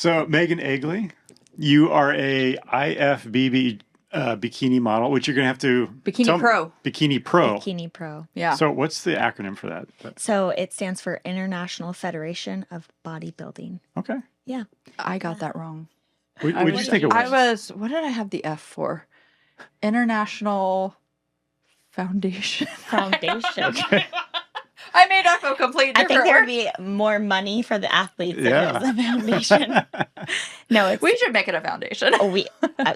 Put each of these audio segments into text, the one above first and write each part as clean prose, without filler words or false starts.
So, Maeghan Egli, you are a IFBB bikini model, which you're going to have to Bikini Pro. Bikini Pro. Bikini Pro. Yeah. So, what's the acronym for that? So it stands for International Federation of Bodybuilding. Okay. Yeah. I got that wrong. What did you think it was? What did I have the F for? International Foundation. Foundation. I made up a complete different I think there would word. be more money for the athletes if it was a foundation. No, it's We should make it a foundation.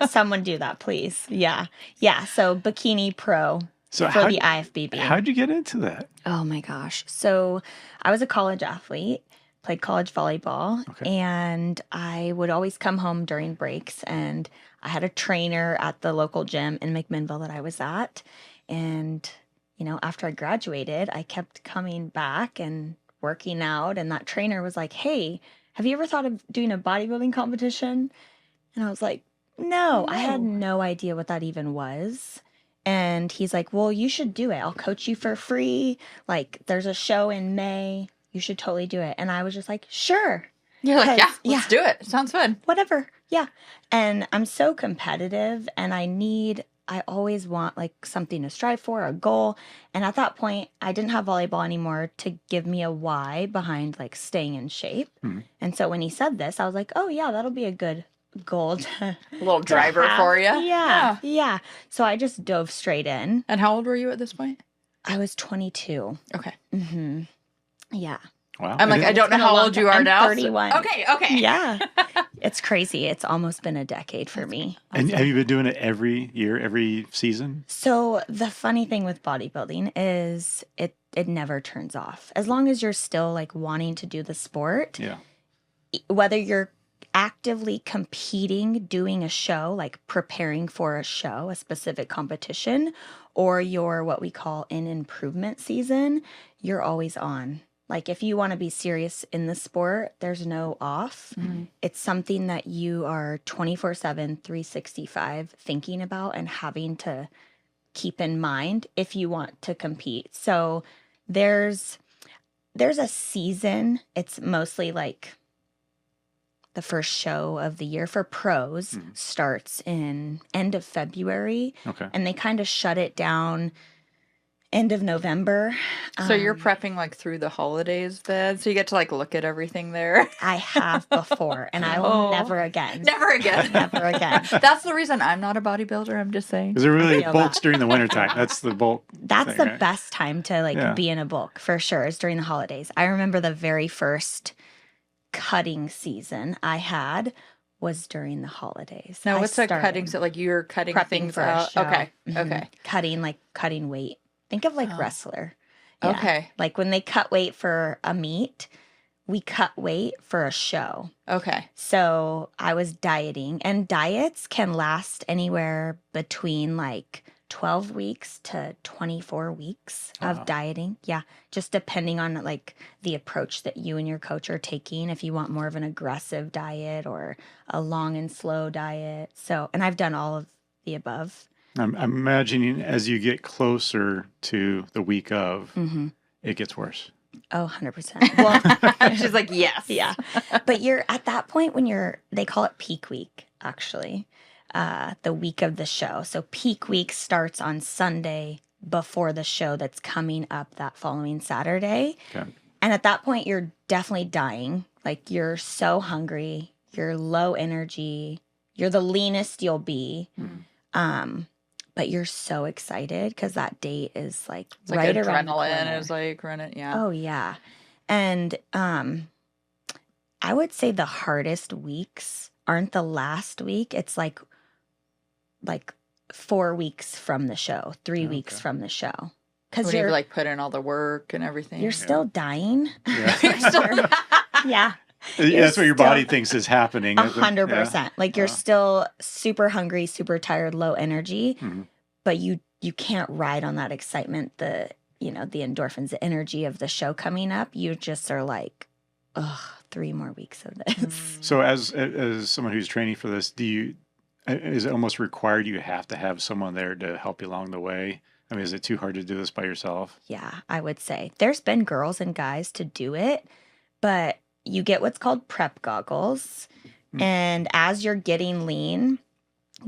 someone do that, please. Yeah. Yeah. So Bikini Pro So for the IFBB. How'd you get into that? Oh my gosh. So I was a college athlete, played college volleyball, and I would always come home during breaks. And I had a trainer at the local gym in McMinnville that I was at. And, you know, after I graduated, I kept coming back and working out. And that trainer was like, hey, have you ever thought of doing a bodybuilding competition? And I was like, no, I had no idea what that even was. And he's like, well, you should do it. I'll coach you for free. Like, there's a show in May. You should totally do it. And I was just like, sure. You're like, yeah, let's do it. Sounds fun. Whatever. Yeah. And I'm so competitive and I always want like something to strive for, a goal. And at that point, I didn't have volleyball anymore to give me a why behind like staying in shape. Mm-hmm. And so when he said this, I was like, oh yeah, that'll be a good goal to a little driver for you. Yeah. So I just dove straight in. And how old were you at this point? I was 22. Okay. Mm-hmm. Yeah. Wow. I'm like, I don't know how old you are now. 31. So. Okay. Yeah. It's crazy. It's almost been a decade for me. And have you been doing it every year, every season? So the funny thing with bodybuilding is it never turns off. As long as you're still like wanting to do the sport. Yeah. Whether you're actively competing, doing a show, like preparing for a show, a specific competition, or you're what we call in improvement season, you're always on. Like if you want to be serious in the sport, there's no off. Mm-hmm. It's something that you are 24/7, 365 thinking about and having to keep in mind if you want to compete. So there's a season. It's mostly like the first show of the year for pros starts in end of February. Okay. And they kind of shut it down end of November. So you're prepping like through the holidays then? So you get to like look at everything there? I have before, and I will never again. Never again. Never again. That's the reason I'm not a bodybuilder, I'm just saying. Because it really bulks during the wintertime. That's the bulk. That's thing, the best time to be in a bulk, for sure, is during the holidays. I remember the very first cutting season I had was during the holidays. Now, what's a cutting? So like you're cutting things for out? A show. Okay. Mm-hmm. Okay. Cutting weight. Think of like wrestler. Yeah. Okay. Like when they cut weight for a meet, we cut weight for a show. Okay. So I was dieting, and diets can last anywhere between like 12 weeks to 24 weeks of dieting. Yeah. Just depending on like the approach that you and your coach are taking. If you want more of an aggressive diet or a long and slow diet. So, and I've done all of the above. I'm imagining as you get closer to the week of, it gets worse. Oh, 100%. Well, she's like, yes. Yeah. But you're at that point when they call it peak week, actually, the week of the show. So peak week starts on Sunday before the show that's coming up that following Saturday. Okay. And at that point, you're definitely dying. Like you're so hungry, you're low energy, you're the leanest you'll be. But you're so excited because that date is like it's right like around the corner. Adrenaline is like running, yeah. Oh yeah, and I would say the hardest weeks aren't the last week. It's like 4 weeks from the show, 3 weeks from the show, because you're like put in all the work and everything. You're still dying. Yeah. You're still, yeah. That's what your body thinks is happening. 100%. Like you're still super hungry, super tired, low energy, but you can't ride on that excitement, the endorphins, the energy of the show coming up. You just are like, 3 more weeks of this. So as someone who's training for this, is it almost required you have to have someone there to help you along the way? I mean, is it too hard to do this by yourself? Yeah, I would say. There's been girls and guys to do it, but you get what's called prep goggles. And as you're getting lean,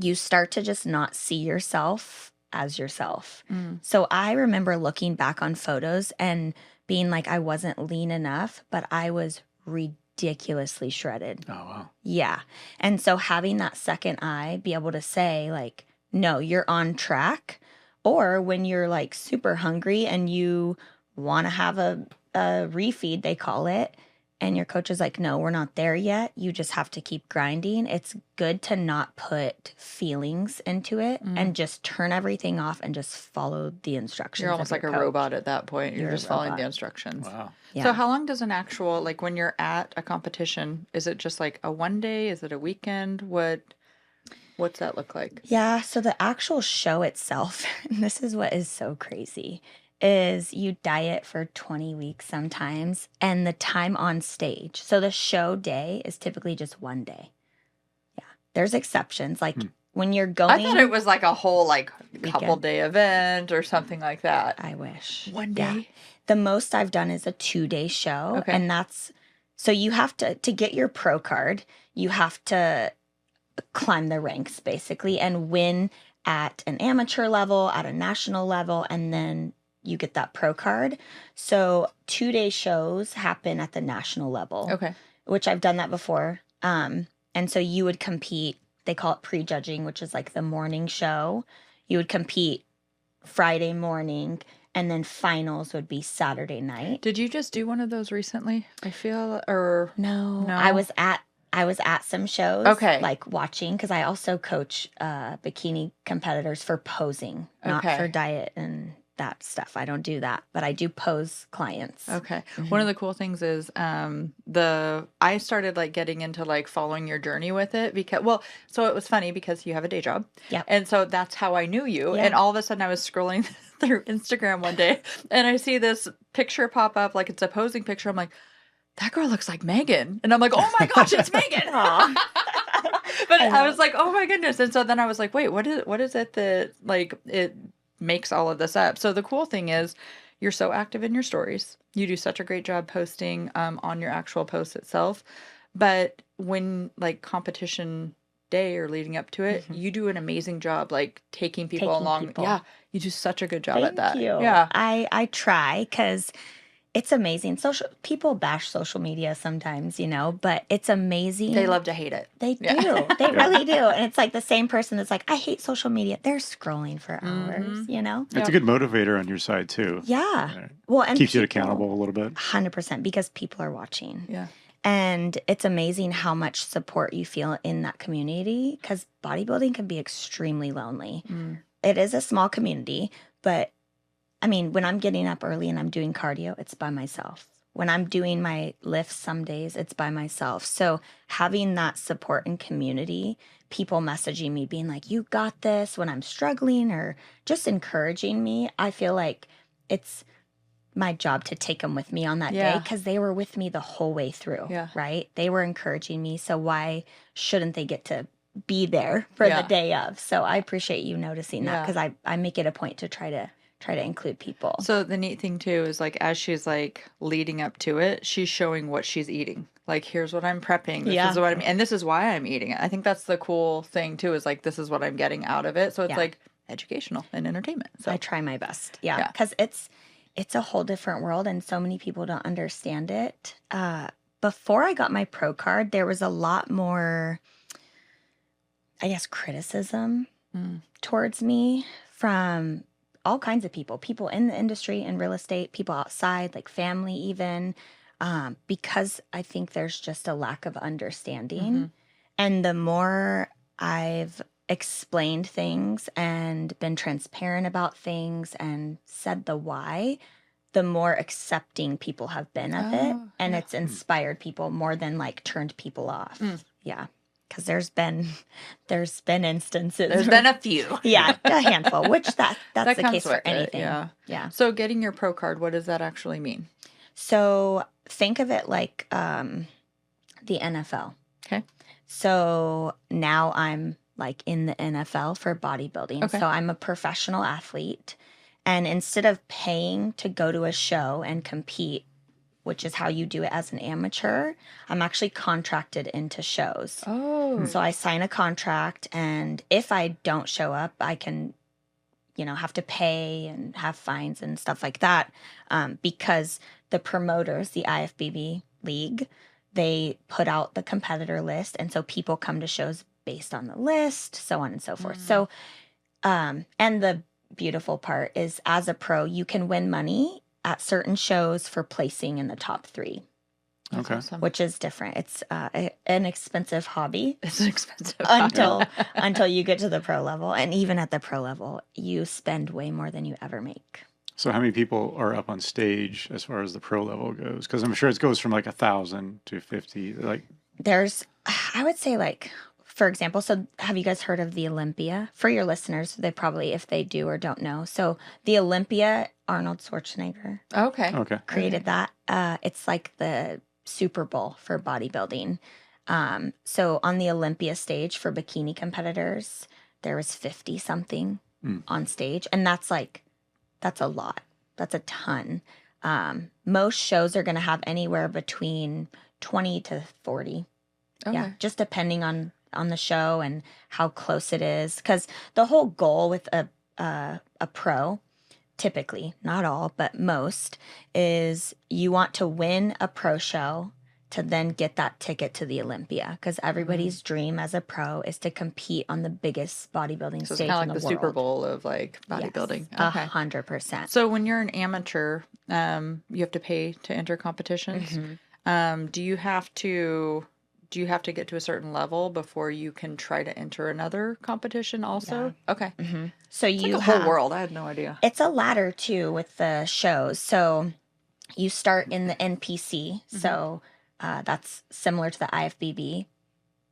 you start to just not see yourself as yourself. So I remember looking back on photos and being like, I wasn't lean enough, but I was ridiculously shredded. Oh, wow. Yeah. And so having that second eye, be able to say, like, no, you're on track. Or when you're like super hungry and you want to have a refeed, they call it, and your coach is like, no, we're not there yet. You just have to keep grinding. It's good to not put feelings into it and just turn everything off and just follow the instructions. You're almost like a robot at that point. You're just following the instructions. Wow. Yeah. So how long does an actual, like when you're at a competition, is it just like a one day? Is it a weekend? What's that look like? Yeah. So the actual show itself, and this is what is so crazy, is you diet for 20 weeks sometimes, and the time on stage. So the show day is typically just one day. Yeah. There's exceptions. Like when you're going. I thought it was like a whole like couple day event or something like that. I wish. One day? Yeah. The most I've done is a 2-day show. Okay. And that's, so you have to get your pro card, you have to climb the ranks basically and win at an amateur level, at a national level, and then you get that pro card. So 2-day shows happen at the national level. Okay. Which I've done that before. And so you would compete, they call it prejudging, which is like the morning show. You would compete Friday morning, and then finals would be Saturday night. Did you just do one of those recently? I feel, or No. No? I was at some shows, Okay. like watching, because I also coach bikini competitors for posing, not Okay. for diet and that stuff. I don't do that, but I do pose clients. Okay. One of the cool things is I started like getting into like following your journey with it so it was funny because you have a day job. Yep. And so that's how I knew you. Yeah. And all of a sudden I was scrolling through Instagram one day and I see this picture pop up, like it's a posing picture. I'm like, that girl looks like Maeghan. And I'm like, oh my gosh, it's Maeghan. But I was like, oh my goodness. And so then I was like, wait, what is it that like it makes all of this up? So the cool thing is you're so active in your stories. You do such a great job posting on your actual post itself. But when like competition day or leading up to it, you do an amazing job like taking people along. people. Yeah, you do such a good job at that. Thank you. Yeah. I try because it's amazing. People bash social media sometimes, but it's amazing. They love to hate it. They do. Yeah. They really do. And it's like the same person that's like, I hate social media. They're scrolling for hours, It's a good motivator on your side too. Yeah. Well, and Keeps you accountable a little bit. 100% because people are watching. Yeah. And it's amazing how much support you feel in that community because bodybuilding can be extremely lonely. It is a small community, but I mean, when I'm getting up early and I'm doing cardio, it's by myself. When I'm doing my lifts some days, it's by myself. So having that support and community, people messaging me being like, you got this when I'm struggling or just encouraging me, I feel like it's my job to take them with me on that day because they were with me the whole way through, right? They were encouraging me. So why shouldn't they get to be there for the day of? So I appreciate you noticing that because I make it a point to try to include people. So the neat thing too is like as she's like leading up to it, she's showing what she's eating. Like here's what I'm prepping. This is what I'm and this is why I'm eating it. I think that's the cool thing too is like this is what I'm getting out of it. So it's like educational and entertainment. So I try my best. Yeah. Because it's a whole different world and so many people don't understand it. Before I got my pro card, there was a lot more, I guess, criticism towards me from all kinds of people in the industry, in real estate, people outside, like family even, because I think there's just a lack of understanding. And the more I've explained things and been transparent about things and said the why, the more accepting people have been of it. And it's inspired people more than like turned people off. Yeah. Because there's been instances. there's been a few. Yeah, a handful, which that's the comes case for with it, anything. yeah. So getting your pro card, what does that actually mean? So think of it like the NFL. Okay. So now I'm like in the NFL for bodybuilding. Okay. So I'm a professional athlete. And instead of paying to go to a show and compete which is how you do it as an amateur, I'm actually contracted into shows. Oh. So I sign a contract, and if I don't show up, I can, have to pay and have fines and stuff like that, because the promoters, the IFBB league, they put out the competitor list, and so people come to shows based on the list, so on and so forth. So, and the beautiful part is, as a pro, you can win money at certain shows for placing in the top 3. That's Okay. awesome. Which is different. It's an expensive hobby It's expensive. until you get to the pro level. And even at the pro level, you spend way more than you ever make. So how many people are up on stage as far as the pro level goes? Because I'm sure it goes from like 1,000 to 50. Like, There's, I would say, like, for example, so have you guys heard of the Olympia? For your listeners, they probably, if they do or don't know. So the Olympia, Arnold Schwarzenegger Okay. created that. It's like the Super Bowl for bodybuilding. So on the Olympia stage for bikini competitors, there was 50 something on stage. And that's a lot. That's a ton. Most shows are going to have anywhere between 20 to 40. Okay. Yeah, just depending on the show and how close it is. Because the whole goal with a pro, typically, not all, but most, is you want to win a pro show to then get that ticket to the Olympia. Because everybody's dream as a pro is to compete on the biggest bodybuilding So it's stage kind in of like the the world. Super Bowl of like bodybuilding. Yes, Okay. 100%. So when you're an amateur, you have to pay to enter competitions. Do you have to get to a certain level before you can try to enter another competition also? Okay. So It's you like a whole have, world. I had no idea. it's a ladder too with the shows. So you start in the NPC. So that's similar to the IFBB.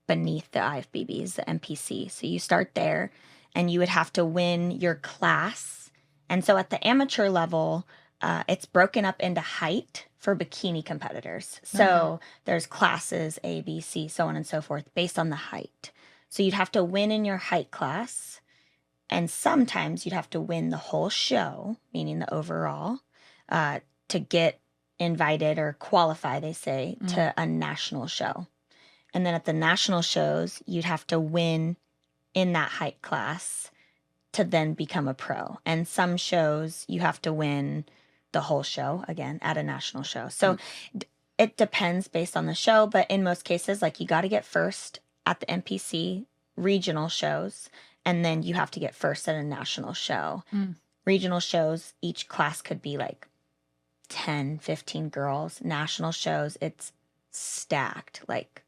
Beneath the IFBB is the NPC. So you start there, and you would have to win your class. And so at the amateur level, it's broken up into height for bikini competitors. So there's classes A, B, C, so on and so forth, based on the height. So you'd have to win in your height class. And sometimes you'd have to win the whole show, meaning the overall, to get invited or qualify, they say, to a national show. And then at the national shows, you'd have to win in that height class to then become a pro. And some shows, you have to win the whole show, again, at a national show. So it depends based on the show. But in most cases, like, you got to get first at the NPC regional shows, and then you have to get first at a national show. Regional shows, each class could be like 10, 15 girls. National shows, it's stacked, like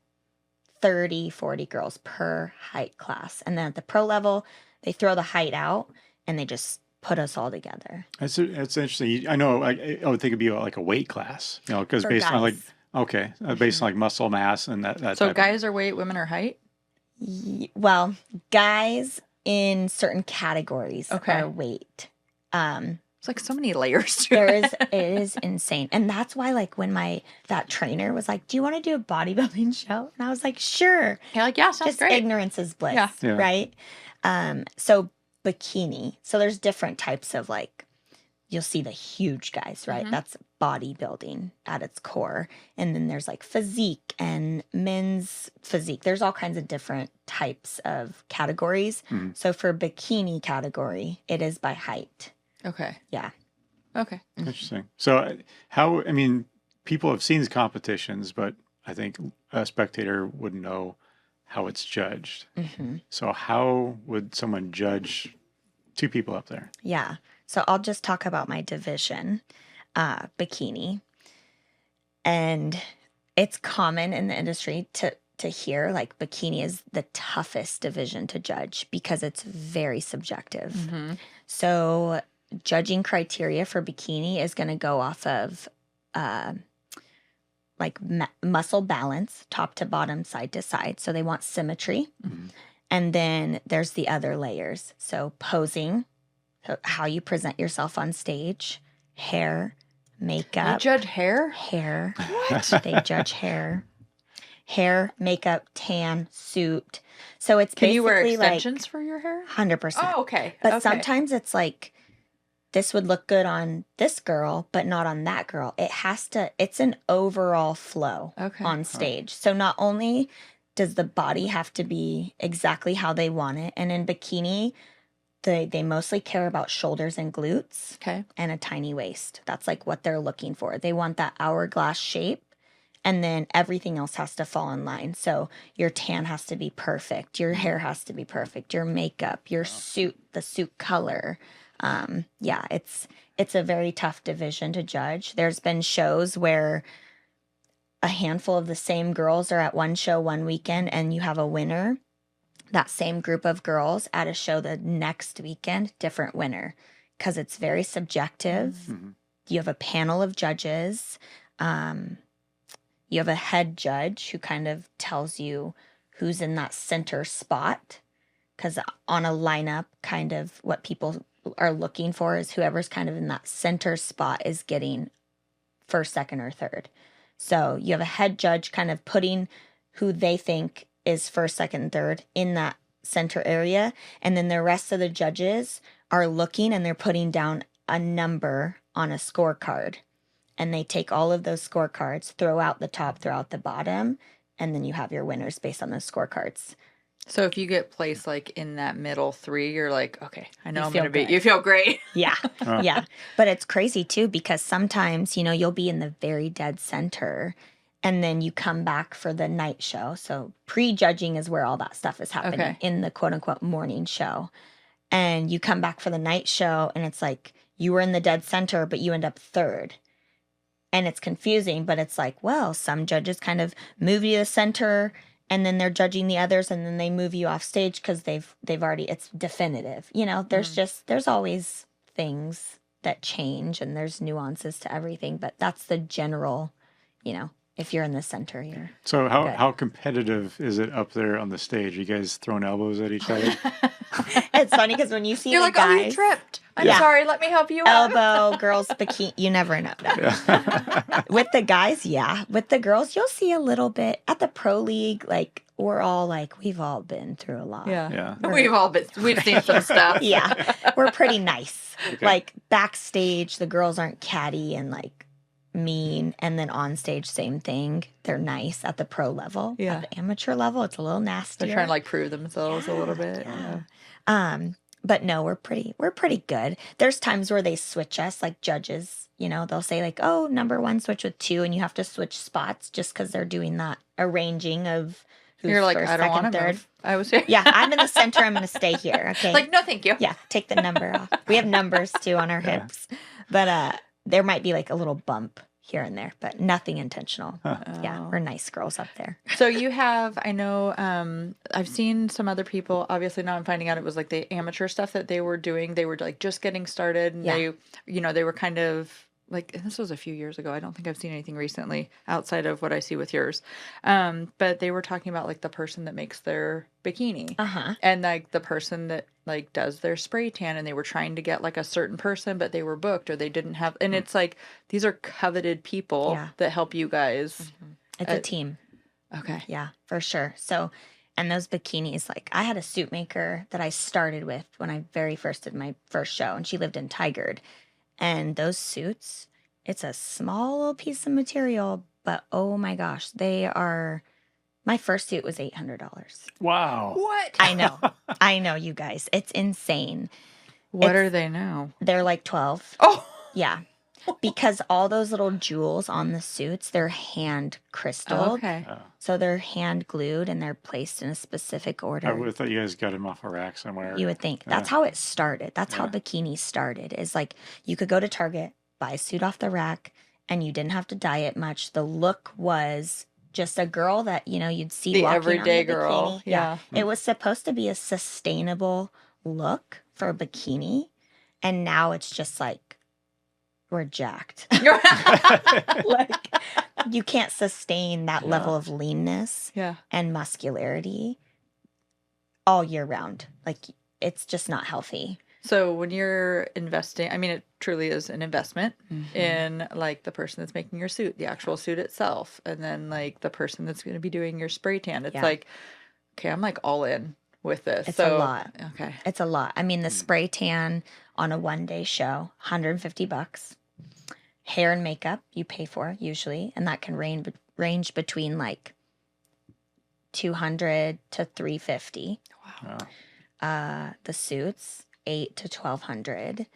30, 40 girls per height class. And then at the pro level, they throw the height out and they just put us all together. it's interesting. I know I would think it'd be like a weight class, because For based on like, guys. based on like muscle mass and that So type guys are weight, women are height? Well, guys in certain categories are weight. It's like so many layers to It is insane. And that's why, like, when that trainer was like, do you want to do a bodybuilding show? And I was like, sure. You're like, yeah, sounds Just great. ignorance is bliss, Yeah. right? So bikini. So there's different types of, like, you'll see the huge guys, right? That's bodybuilding at its core. And then there's like physique and men's physique. There's all kinds of different types of categories. So for bikini category, it is by height. Okay. Yeah. Okay. Interesting. So people have seen these competitions, but I think a spectator wouldn't know how it's judged. So how would someone judge two people up there? Yeah. So I'll just talk about my division, bikini. And it's common in the industry to hear, like, bikini is the toughest division to judge because it's very subjective. So judging criteria for bikini is going to go off of muscle balance, top to bottom, side to side. So they want symmetry. And then there's the other layers. So posing, how you present yourself on stage, hair, makeup. You judge hair? Hair. What? They judge hair. Hair, makeup, tan, suit. So it's Can basically you wear like extensions for your hair? 100%. Oh, okay. But okay. sometimes it's like this would look good on this girl, but not on that girl. It's an overall flow on stage. So not only does the body have to be exactly how they want it, and in bikini, they mostly care about shoulders and glutes and a tiny waist. That's like what they're looking for. They want that hourglass shape, and then everything else has to fall in line. So your tan has to be perfect. Your hair has to be perfect. Your makeup, your suit, the suit color. It's a very tough division to judge. There's been shows where a handful of the same girls are at one show one weekend and you have a winner. That same group of girls at a show the next weekend, different winner, because it's very subjective. Mm-hmm. You have a panel of judges. You have a head judge who kind of tells you who's in that center spot, because on a lineup, kind of what people are looking for is whoever's kind of in that center spot is getting first, second, or third. So you have a head judge kind of putting who they think is first, second, third in that center area. And then the rest of the judges are looking and they're putting down a number on a scorecard. And they take all of those scorecards, throw out the top, throw out the bottom, and then you have your winners based on those scorecards. So if you get placed like in that middle three, you're like, okay, I know I'm going to be, you feel great. Yeah. Yeah. But it's crazy too, because sometimes, you'll be in the very dead center and then you come back for the night show. So pre-judging is where all that stuff is happening in the quote unquote morning show. And you come back for the night show and it's like you were in the dead center, but you end up third. And it's confusing, but it's like, well, some judges kind of move you to the center and then they're judging the others and then they move you off stage because they've already, it's definitive. There's always things that change and there's nuances to everything, but that's the general, if you're in the center here. So how competitive is it up there on the stage? Are you guys throwing elbows at each other? It's funny because when you see you're the like, guys, oh, you tripped. I'm sorry. Let me help you out. Elbow, girls, bikini. You never know. With the guys, yeah. With the girls, you'll see a little bit. At the pro league, like, we're all like, we've all been through a lot. Yeah. We've seen some stuff. Yeah. We're pretty nice. Okay. Like, backstage, the girls aren't catty and, like, mean, and then on stage same thing. They're nice at the pro level. At the amateur level, it's a little nasty. They're trying to like prove themselves a little bit. But no, we're pretty good. There's times where they switch us, like judges, they'll say like, oh, number one switch with two, and you have to switch spots just because they're doing that arranging of who's You're like, first, I don't second, want to third. Move. I was here. Yeah, I'm in the center. I'm going to stay here. Okay. Like, no, thank you. Yeah, take the number off. We have numbers too on our hips, but there might be like a little bump here and there, but nothing intentional. Yeah, we're nice girls up there. So you have, I know, I've seen some other people, obviously now I'm finding out it was like the amateur stuff that they were doing. They were like just getting started and they were kind of like, and this was a few years ago. I don't think I've seen anything recently outside of what I see with yours. But they were talking about like the person that makes their bikini and like the person that like does their spray tan, and they were trying to get like a certain person, but they were booked or they didn't have, and it's like, these are coveted people that help you guys. It's a team. Okay. Yeah, for sure. So, and those bikinis, like I had a suit maker that I started with when I very first did my first show, and she lived in Tigard. And those suits, it's a small little piece of material, but oh my gosh, my first suit was $800. Wow. What? I know, you guys. It's insane. What are they now? They're like 12. Oh. Yeah. Because all those little jewels on the suits, they're hand crystalled. Okay. So they're hand glued and they're placed in a specific order. I would have thought you guys got them off a rack somewhere. You would think. That's how it started. That's how bikini started. Is like you could go to Target, buy a suit off the rack, and you didn't have to dye it much. The look was just a girl that, you'd see the walking everyday on the girl. Bikini. Yeah. It was supposed to be a sustainable look for a bikini. And now it's just like, we're jacked. Like, you can't sustain that level of leanness and muscularity all year round. Like, it's just not healthy. So when you're investing, I mean, it truly is an investment in like the person that's making your suit, the actual suit itself, and then like the person that's going to be doing your spray tan. It's like, okay, I'm like all in with this. It's so, a lot. Okay. It's a lot. I mean, the spray tan on a 1-day show, $150. Hair and makeup you pay for usually, and that can range between like $200 to $350. Wow. The suits $800 to $1,200.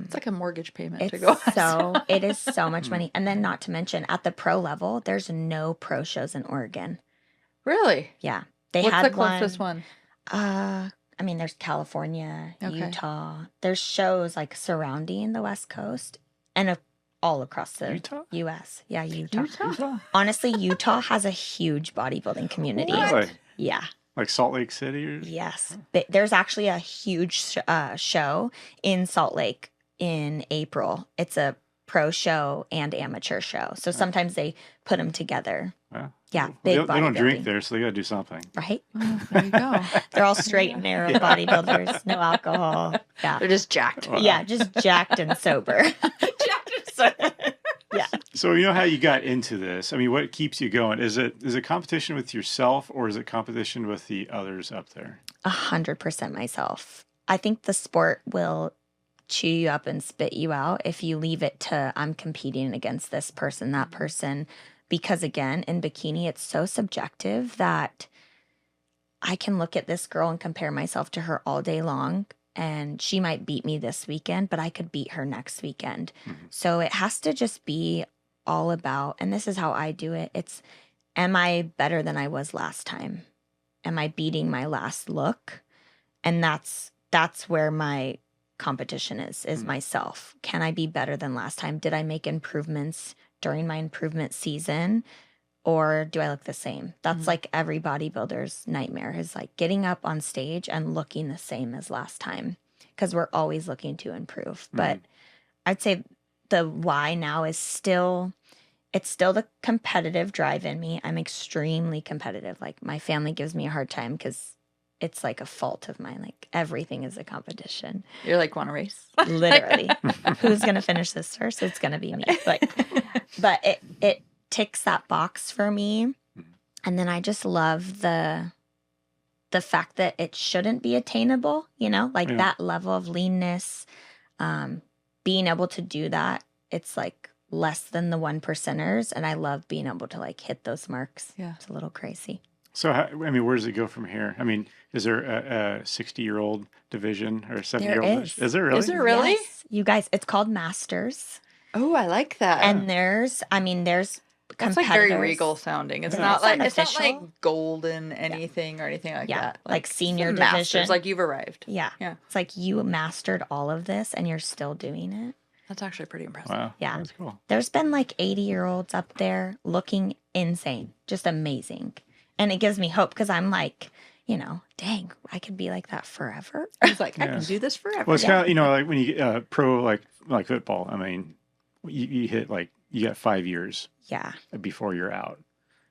It's like a mortgage payment to It's go. so it is so much money, and then not to mention at the pro level, there's no pro shows in Oregon. Really? Yeah, they What's had the closest one? I mean, there's California, Okay. Utah. There's shows like surrounding the West Coast and all across the Utah? U.S. Yeah, Utah. Utah? Honestly, Utah has a huge bodybuilding community. Really? Yeah. Like Salt Lake City? Or... Yes. There's actually a huge show in Salt Lake in April. It's a pro show and amateur show. So sometimes they put them together. Yeah. They Big don't drink bodybuilding. there, so they got to do something. Right? Oh, there you go. They're all straight and narrow bodybuilders, no alcohol. Yeah. They're just jacked. Wow. Yeah, just jacked and sober. Yeah. So you know how you got into this. I mean, what keeps you going? Is it competition with yourself, or is it competition with the others up there? 100% myself. I think the sport will chew you up and spit you out if you leave it to I'm competing against this person, that person. Because again, in bikini, it's so subjective that I can look at this girl and compare myself to her all day long. And she might beat me this weekend, but I could beat her next weekend. Mm-hmm. So it has to just be all about, and this is how I do it. It's, am I better than I was last time? Am I beating my last look? And that's where my competition is myself. Can I be better than last time? Did I make improvements during my improvement season? Or do I look the same? That's like every bodybuilder's nightmare, is like getting up on stage and looking the same as last time, because we're always looking to improve. But I'd say the why now is it's still the competitive drive in me. I'm extremely competitive. Like my family gives me a hard time because it's like a fault of mine. Like everything is a competition. You're like, want to race? Literally. Who's going to finish this first? It's going to be me. But it ticks that box for me. And then I just love the fact that it shouldn't be attainable, like that level of leanness, being able to do that. It's like less than the 1%ers. And I love being able to like hit those marks. Yeah. It's a little crazy. So, where does it go from here? I mean, is there a 60-year-old division or a 70-year-old? There is. Is there really? Is there really? Yes. You guys, it's called Masters. Oh, I like that. And there's that's like very regal sounding. It's Yeah. not It's like unofficial. golden anything or anything like that. Like senior the Masters, division. like you've arrived. Yeah. Yeah. It's like you mastered all of this and you're still doing it. That's actually pretty impressive. Wow. Yeah. That's cool. There's been like 80-year-olds up there looking insane, just amazing. And it gives me hope because I'm like, dang, I could be like that forever. It's like, I Yeah. can do this forever. Well, it's kind of, like when you get pro, like football, I mean, you hit you got 5 years Yeah. before you're out.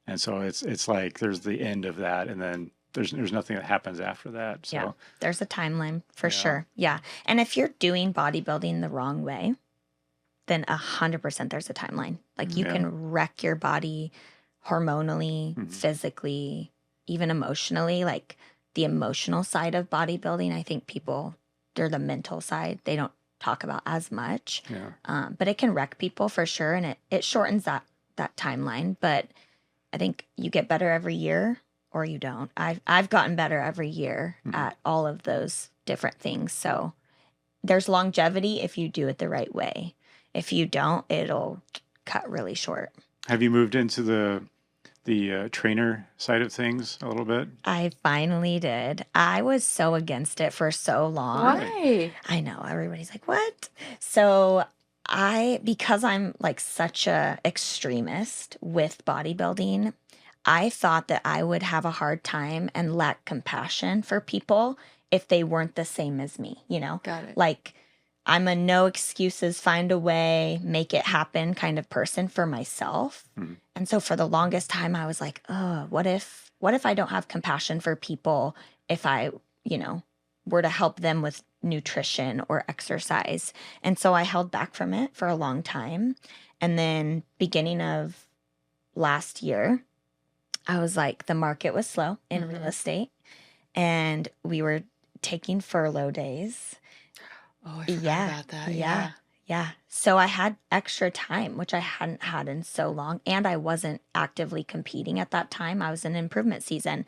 And so it's like there's the end of that, and then there's nothing that happens after that. So Yeah. There's a timeline for Yeah. sure. Yeah. And if you're doing bodybuilding the wrong way, then 100% there's a timeline. Like you Yeah. can wreck your body hormonally, physically, even emotionally. Like the emotional side of bodybuilding, I think they're the mental side. They don't talk about as much. yeah. But it can wreck people for sure. And it shortens that timeline. But I think you get better every year or you don't. I've gotten better every year at all of those different things. So there's longevity if you do it the right way. If you don't, it'll cut really short. Have you moved into the trainer side of things a little bit? I finally did. I was so against it for so long. Why? I know. Everybody's like, what? So because I'm like such a extremist with bodybuilding, I thought that I would have a hard time and lack compassion for people if they weren't the same as me, Got it. Like I'm a no excuses, find a way, make it happen kind of person for myself. And so for the longest time, I was like, oh, what if I don't have compassion for people if I, were to help them with nutrition or exercise? And so I held back from it for a long time. And then beginning of last year, I was like, the market was slow in real estate. and we were taking furlough days. Oh, I forgot Yeah. about that. Yeah. Yeah. So I had extra time, which I hadn't had in so long. And I wasn't actively competing at that time. I was in improvement season.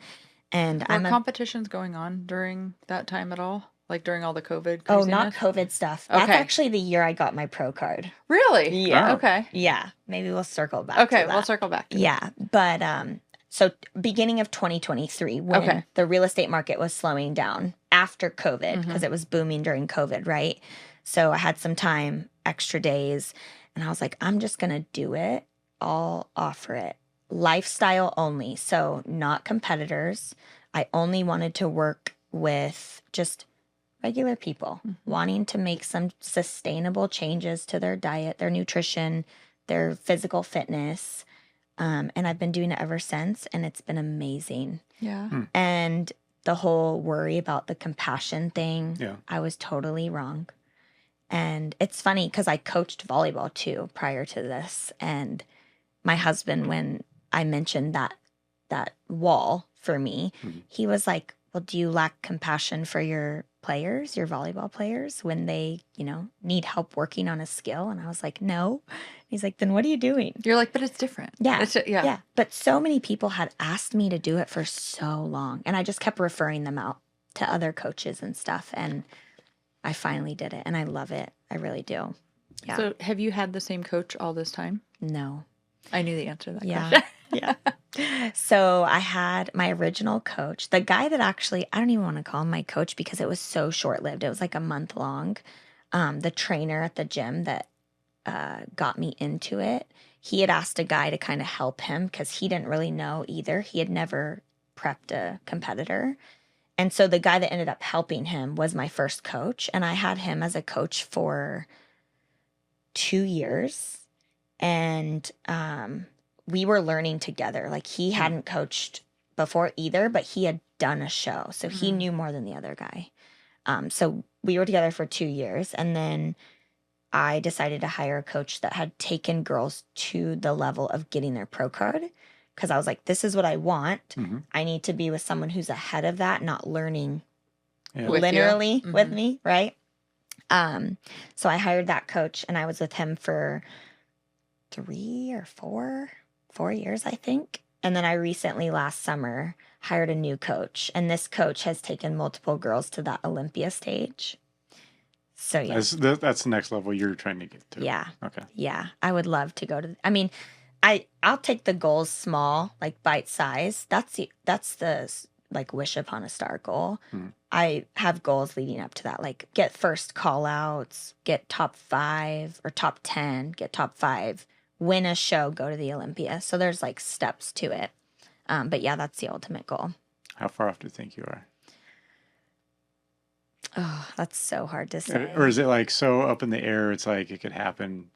And Were competitions going on during that time at all? Like during all the COVID oh, not craziness? COVID stuff. That's Okay. actually the year I got my pro card. Really? Yeah. Oh. Okay. Yeah. Maybe we'll circle back Okay, to that. we'll circle back to that. Yeah. But so beginning of 2023, when Okay. the real estate market was slowing down after COVID, because it was booming during COVID, right? So I had some time, extra days, and I was like, I'm just going to do it. I'll offer it. Lifestyle only. So not competitors. I only wanted to work with just regular people wanting to make some sustainable changes to their diet, their nutrition, their physical fitness. And I've been doing it ever since, and it's been amazing. Yeah. And the whole worry about the compassion thing, Yeah. I was totally wrong. And it's funny because I coached volleyball too prior to this. And my husband, when I mentioned that wall for me, he was like, well, do you lack compassion for your players, your volleyball players, when they, need help working on a skill? And I was like, no. He's like, then what are you doing? You're like, but it's different. Yeah. Yeah. Yeah. But so many people had asked me to do it for so long. And I just kept referring them out to other coaches and stuff. And I finally did it. And I love it. I really do. Yeah. So have you had the same coach all this time? No. I knew the answer to that Yeah. question. Yeah. So I had my original coach, the guy that actually, I don't even want to call him my coach because it was so short lived. It was like a month long. The trainer at the gym that got me into it, he had asked a guy to kind of help him because he didn't really know either. He had never prepped a competitor. And so the guy that ended up helping him was my first coach. And I had him as a coach for 2 years. And we were learning together. Like he hadn't coached before either, but he had done a show. So he knew more than the other guy. So we were together for 2 years. And then I decided to hire a coach that had taken girls to the level of getting their pro card. Because I was like, this is what I want. I need to be with someone who's ahead of that, not learning With linearly you. with me, right? So I hired that coach, and I was with him for 3 or 4 years, I think. And then I recently, last summer, hired a new coach. And this coach has taken multiple girls to that Olympia stage. So, yeah. That's the next level you're trying to get to. Yeah. Okay. Yeah. I would love to go to, I mean, I'll take the goals small, like bite size. That's the like wish upon a star goal. I have goals leading up to that, like get first call outs, get top 5 or top 10, get top 5, win a show, go to the Olympia. So there's like steps to it. But yeah, that's the ultimate goal. How far off do you think you are? Oh, that's so hard to say. Or is it like so up in the air? It's like it could happen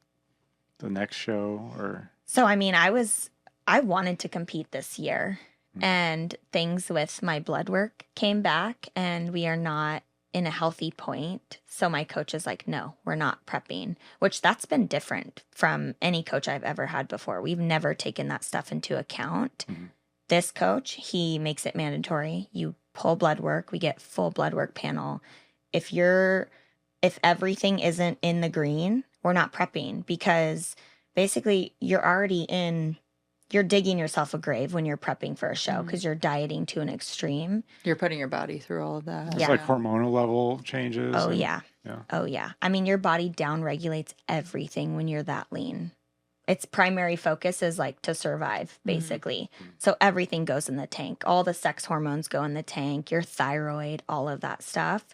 the next show or. So, I mean, I wanted to compete this year, and things with my blood work came back, and we are not in a healthy point. So my coach is like, no, we're not prepping, which that's been different from any coach I've ever had before. We've never taken that stuff into account. This coach, he makes it mandatory. You pull blood work, we get full blood work panel. If everything isn't in the green, we're not prepping, because basically you're digging yourself a grave when you're prepping for a show, because you're dieting to an extreme. You're putting your body through all of that. It's like hormonal level changes. Oh, and- yeah. Oh, yeah. I mean, your body down regulates everything when you're that lean. Its primary focus is like to survive, basically. So everything goes in the tank. All the sex hormones go in the tank, your thyroid, all of that stuff.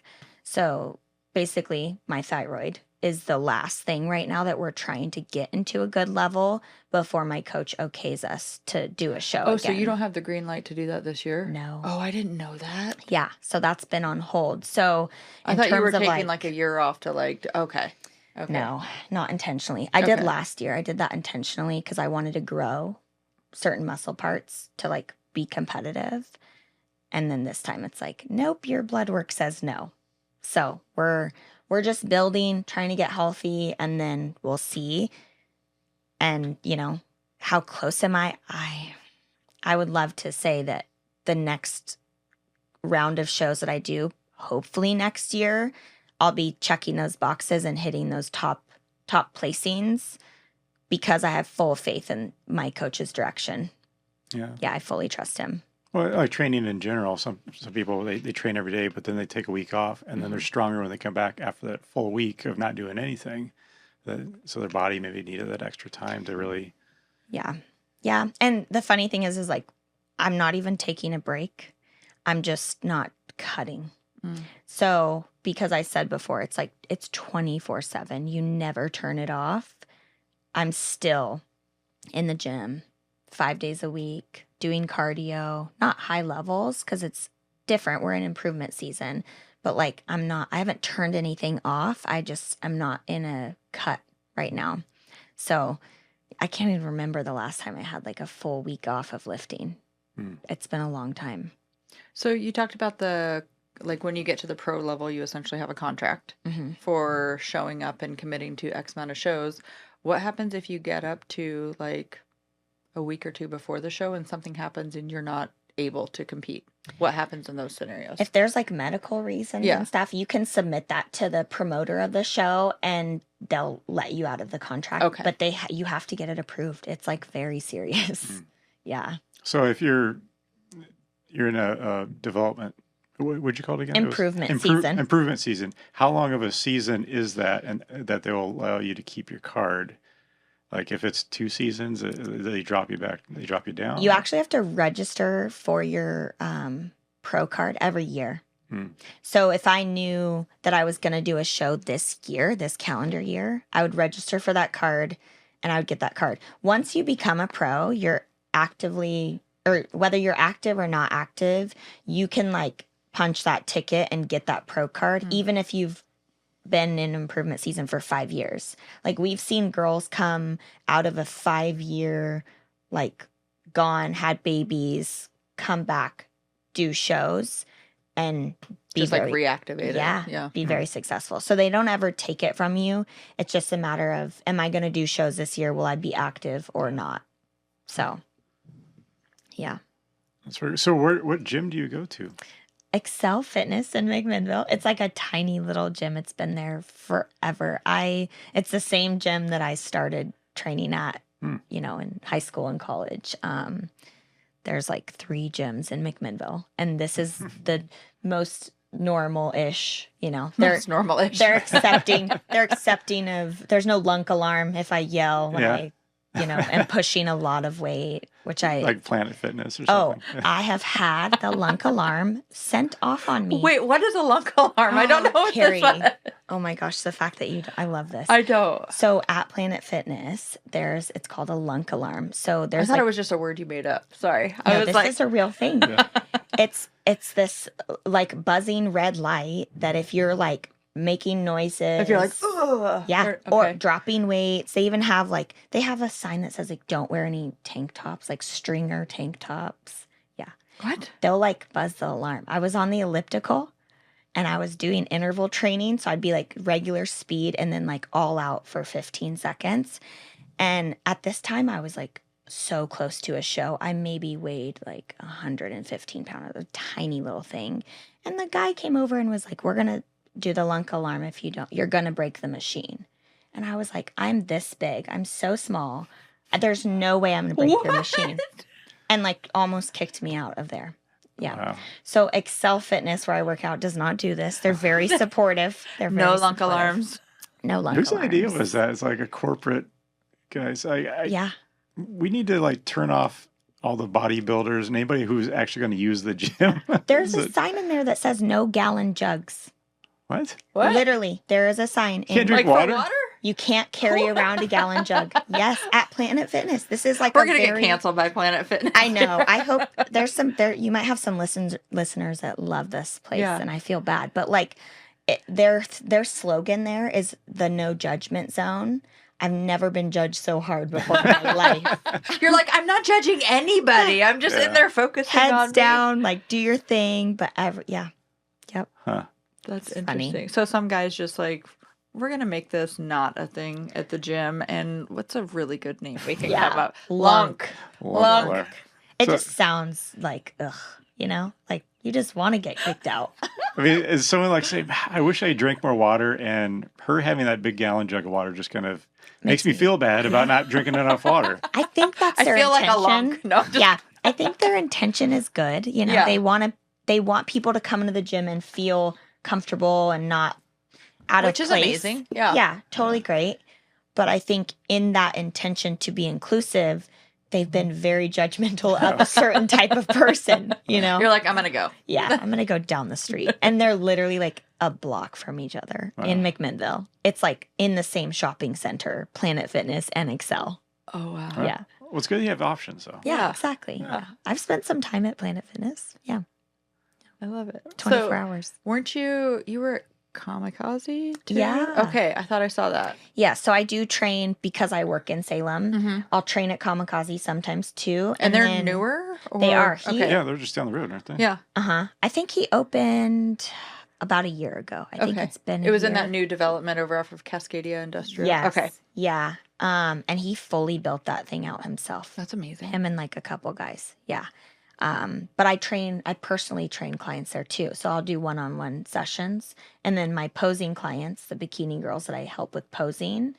So basically, my thyroid is the last thing right now that we're trying to get into a good level before my coach okays us to do a show Oh, so again. you don't have the green light to do that this year? No. Oh, I didn't know that. Yeah, so that's been on hold. So I in thought you were terms of taking like a year off to okay. No, not intentionally. I did Okay. last year. I did that intentionally because I wanted to grow certain muscle parts to like be competitive. And then this time it's like, nope, your blood work says no. So we're just building, trying to get healthy, and then we'll see. And, how close am I? I would love to say that the next round of shows that I do, hopefully next year, I'll be checking those boxes and hitting those top placings because I have full faith in my coach's direction. Yeah. Yeah, I fully trust him. Well, like training in general, some people, they train every day, but then they take a week off, and then they're stronger when they come back after that full week of not doing anything. So their body maybe needed that extra time to really. Yeah. Yeah. And the funny thing is like, I'm not even taking a break. I'm just not cutting. So because I said before, it's like, it's 24/7. You never turn it off. I'm still in the gym 5 days a week, doing cardio, not high levels because it's different. We're in improvement season, but like I haven't turned anything off. I'm not in a cut right now. So I can't even remember the last time I had like a full week off of lifting. It's been a long time. So you talked about like when you get to the pro level, you essentially have a contract for showing up and committing to X amount of shows. What happens if you get up to like a week or two before the show and something happens and you're not able to compete? What happens in those scenarios? If there's like medical reasons and stuff, you can submit that to the promoter of the show and they'll let you out of the contract. Okay. But you have to get it approved. It's like very serious. Yeah. So if you're in a development, what'd you call it again? Improvement season. Improvement season. How long of a season is that, and that they will allow you to keep your card? Like if it's 2 seasons, they drop you back. They drop you down. You actually have to register for your pro card every year. So if I knew that I was going to do a show this year, this calendar year, I would register for that card and I would get that card. Once you become a pro, you're actively, or whether you're active or not active, you can like punch that ticket and get that pro card, even if you've been in improvement season for 5 years. Like we've seen girls come out of a 5-year, like gone, had babies, come back, do shows, and be just like reactivated. Yeah. Be very successful. So they don't ever take it from you. It's just a matter of, am I going to do shows this year? Will I be active or not? So, yeah. That's very, so what gym do you go to? Excel Fitness in McMinnville. It's like a tiny little gym. It's been there forever. It's the same gym that I started training at, in high school and college. There's like 3 gyms in McMinnville, and this is the most normal-ish, Most normal-ish. They're accepting of, there's no lunk alarm if I yell when I am pushing a lot of weight, which I... Like Planet Fitness or something. Oh, I have had the lunk alarm sent off on me. Wait, what is a lunk alarm? I don't know what Carrie. this was. Oh my gosh, the fact that I love this. I don't. So at Planet Fitness, it's called a lunk alarm. So I there's thought it was just a word you made up. Sorry. No, this is a real thing. It's this like buzzing red light that if you're like making noises, if you're like, ugh. Yeah, or dropping weights. They even have they have a sign that says like, don't wear any tank tops, like stringer tank tops. Yeah. What? They'll like buzz the alarm. I was on the elliptical and I was doing interval training. So I'd be like regular speed and then like all out for 15 seconds. And at this time I was like so close to a show. I maybe weighed like 115 pounds, a tiny little thing. And the guy came over and was like, we're going to do the lunk alarm. If you don't, you're going to break the machine. And I was like, I'm this big. I'm so small. There's no way I'm going to break the machine. And like almost kicked me out of there. Yeah. Wow. So Excel Fitness, where I work out, does not do this. They're very supportive. They're very no lunk alarms. No lunk alarms. Whose idea was that? It's like a corporate, guys. Yeah. We need to like turn off all the bodybuilders and anybody who's actually going to use the gym. There's a sign in there that says no gallon jugs. What? Literally, there is a sign. You can't drink water? You can't carry around a gallon jug. Yes, at Planet Fitness. This is like we're gonna get canceled by Planet Fitness. I know. I hope there's you might have some listeners that love this place, and I feel bad. But like, their slogan there is the no judgment zone. I've never been judged so hard before in my life. You're like, I'm not judging anybody. I'm just in there focusing on heads down, like do your thing. But yep. Huh. That's it's interesting. funny. So some guys just like, we're going to make this not a thing at the gym. And what's a really good name we can come up? Lunk. It just sounds like, ugh, like, You just want to get kicked out. I mean, is someone like saying, I wish I drank more water, and her having that big gallon jug of water just kind of makes me feel bad about not drinking enough water. I think that's I their feel intention. like a lunk. No, just, Yeah, I think their intention is good. You know, Yeah. they want people to come into the gym and feel comfortable and not out which of is place. amazing. Yeah. Yeah, totally great. But I think in that intention to be inclusive, they've been very judgmental of a certain type of person, you know? You're like, I'm going to go. Yeah, I'm going to go down the street. And they're literally like a block from each other in McMinnville. It's like in the same shopping center, Planet Fitness and Excel. Oh, wow. Right. Yeah. Well, it's good you have options, though. Yeah, Yeah. exactly. Yeah. I've spent some time at Planet Fitness. Yeah, I love it. 24 So, hours. weren't you were at Kamikaze too? Yeah. Okay, I thought I saw that. Yeah, so I do train because I work in Salem. Mm-hmm. I'll train at Kamikaze sometimes too. And they're then- newer? They or- are. He- Okay. Yeah, they're just down the road, aren't they? Yeah. Uh-huh. I think he opened about a year ago. I think Okay. it's been It was in year. that new development over off of Cascadia Industrial. Yes. Okay. Yeah. And he fully built that thing out himself. That's amazing. Him and like a couple guys. Yeah. But I personally train clients there too. So I'll do one-on-one sessions. And then my posing clients, the bikini girls that I help with posing,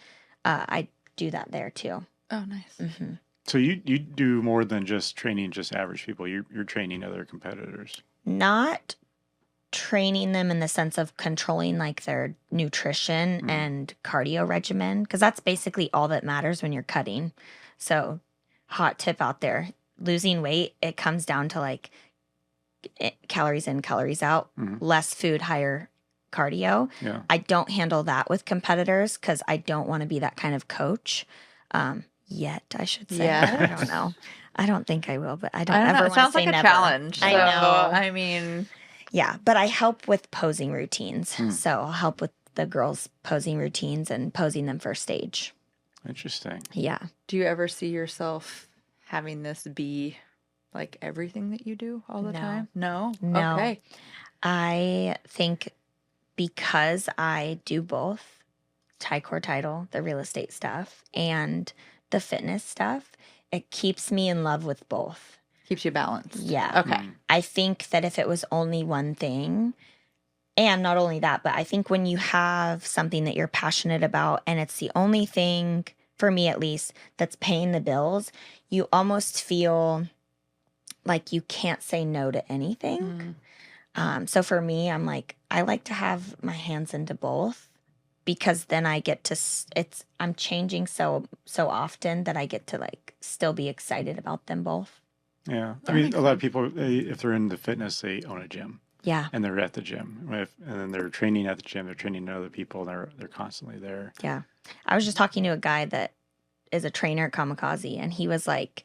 I do that there too. Oh, nice. Hmm. So you do more than just training just average people. You're training other competitors. Not training them in the sense of controlling like their nutrition and cardio regimen, because that's basically all that matters when you're cutting. So hot tip out there, losing weight, it comes down to like calories in, calories out, less food, higher cardio. Yeah. I don't handle that with competitors because I don't want to be that kind of coach. Yet, I should say. Yeah. I don't know. I don't think I will, but I don't I don't ever know. It want to sounds say like a never. challenge. I so, know. I mean, Yeah, but I help with posing routines. So I'll help with the girls' posing routines and posing them for stage. Interesting. Yeah. do you ever see yourself having this be like everything that you do all the No. time? No? No. Okay. I think because I do both Thai Core Title, the real estate stuff, and the fitness stuff, it keeps me in love with both. Keeps you balanced. Yeah. Okay. I think that if it was only one thing, and not only that, but I think when you have something that you're passionate about and it's the only thing, for me at least, that's paying the bills, you almost feel like you can't say no to anything. So for me, I'm like, I like to have my hands into both because then I get to, I'm changing so often that I get to like still be excited about them both. Yeah. I That mean, makes a lot of people, if they're into fitness, they own a gym Yeah. and they're at the gym. And then they're training at the gym, they're training other people, and they're constantly there. Yeah. I was just talking to a guy that is a trainer at Kamikaze, and he was like,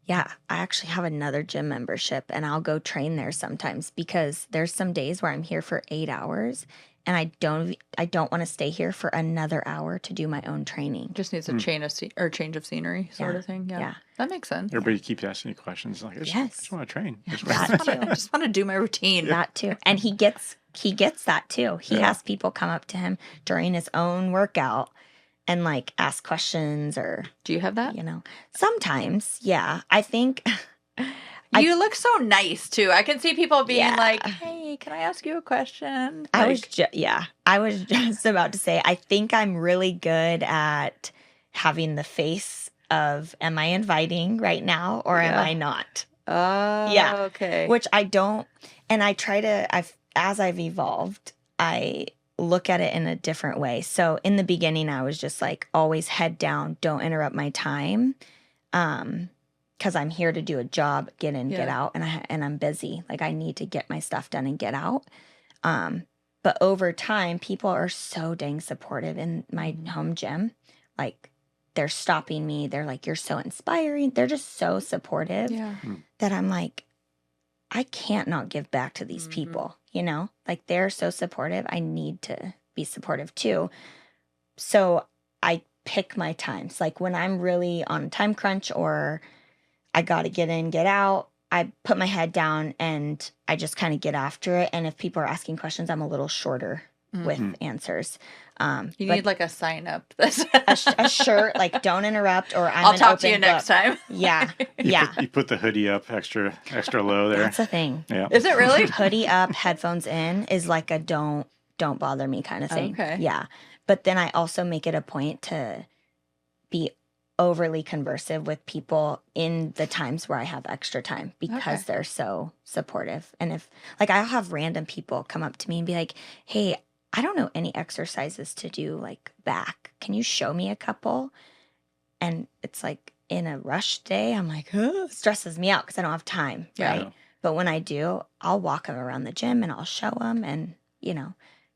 yeah, I actually have another gym membership and I'll go train there sometimes because there's some days where I'm here for 8 hours and I don't want to stay here for another hour to do my own training. Just needs a change of scenery sort Yeah. of thing. Yeah. Yeah. That makes sense. Everybody keeps asking you questions like, I just want to train. That I too. just want to do my routine. That too. And he gets that too. He Yeah. has people come up to him during his own workout and like ask questions or, Do you have that? you know, sometimes, yeah. I think You look so nice too. I can see people being Yeah. like, "Hey, can I ask you a question?" I Like, was just about to say, I think I'm really good at having the face of, am I inviting right now or am Yeah. I not? oh, Yeah. okay. Which I don't, and I try to, as I've evolved, I look at it in a different way. So in the beginning, I was just like, always head down, don't interrupt my time. Because I'm here to do a job, get in, get Yeah. out, and I'm busy. Like I need to get my stuff done and get out. But over time, people are so dang supportive in my home gym. Like they're stopping me. They're like, "You're so inspiring." They're just so supportive yeah. that I'm like, I can't not give back to these people. You know, like they're so supportive. I need to be supportive too. So I pick my times. Like when I'm really on a time crunch or I got to get in, get out, I put my head down and I just kind of get after it. And if people are asking questions, I'm a little shorter with answers. You But need like a sign up. a shirt, like don't interrupt, or I'll an talk to you open next book. time. Yeah, yeah. You put the hoodie up extra low there. That's a thing. Yeah. Is it really? Hoodie up, headphones in is like a don't bother me kind of thing. Okay. Yeah. But then I also make it a point to be overly conversive with people in the times where I have extra time because they're so supportive. And if like I'll have random people come up to me and be like, "Hey, I don't know any exercises to do like back. Can you show me a couple?" And it's like in a rush day, I'm like, it stresses me out because I don't have time, Yeah. right? But when I do, I'll walk them around the gym and I'll show them and,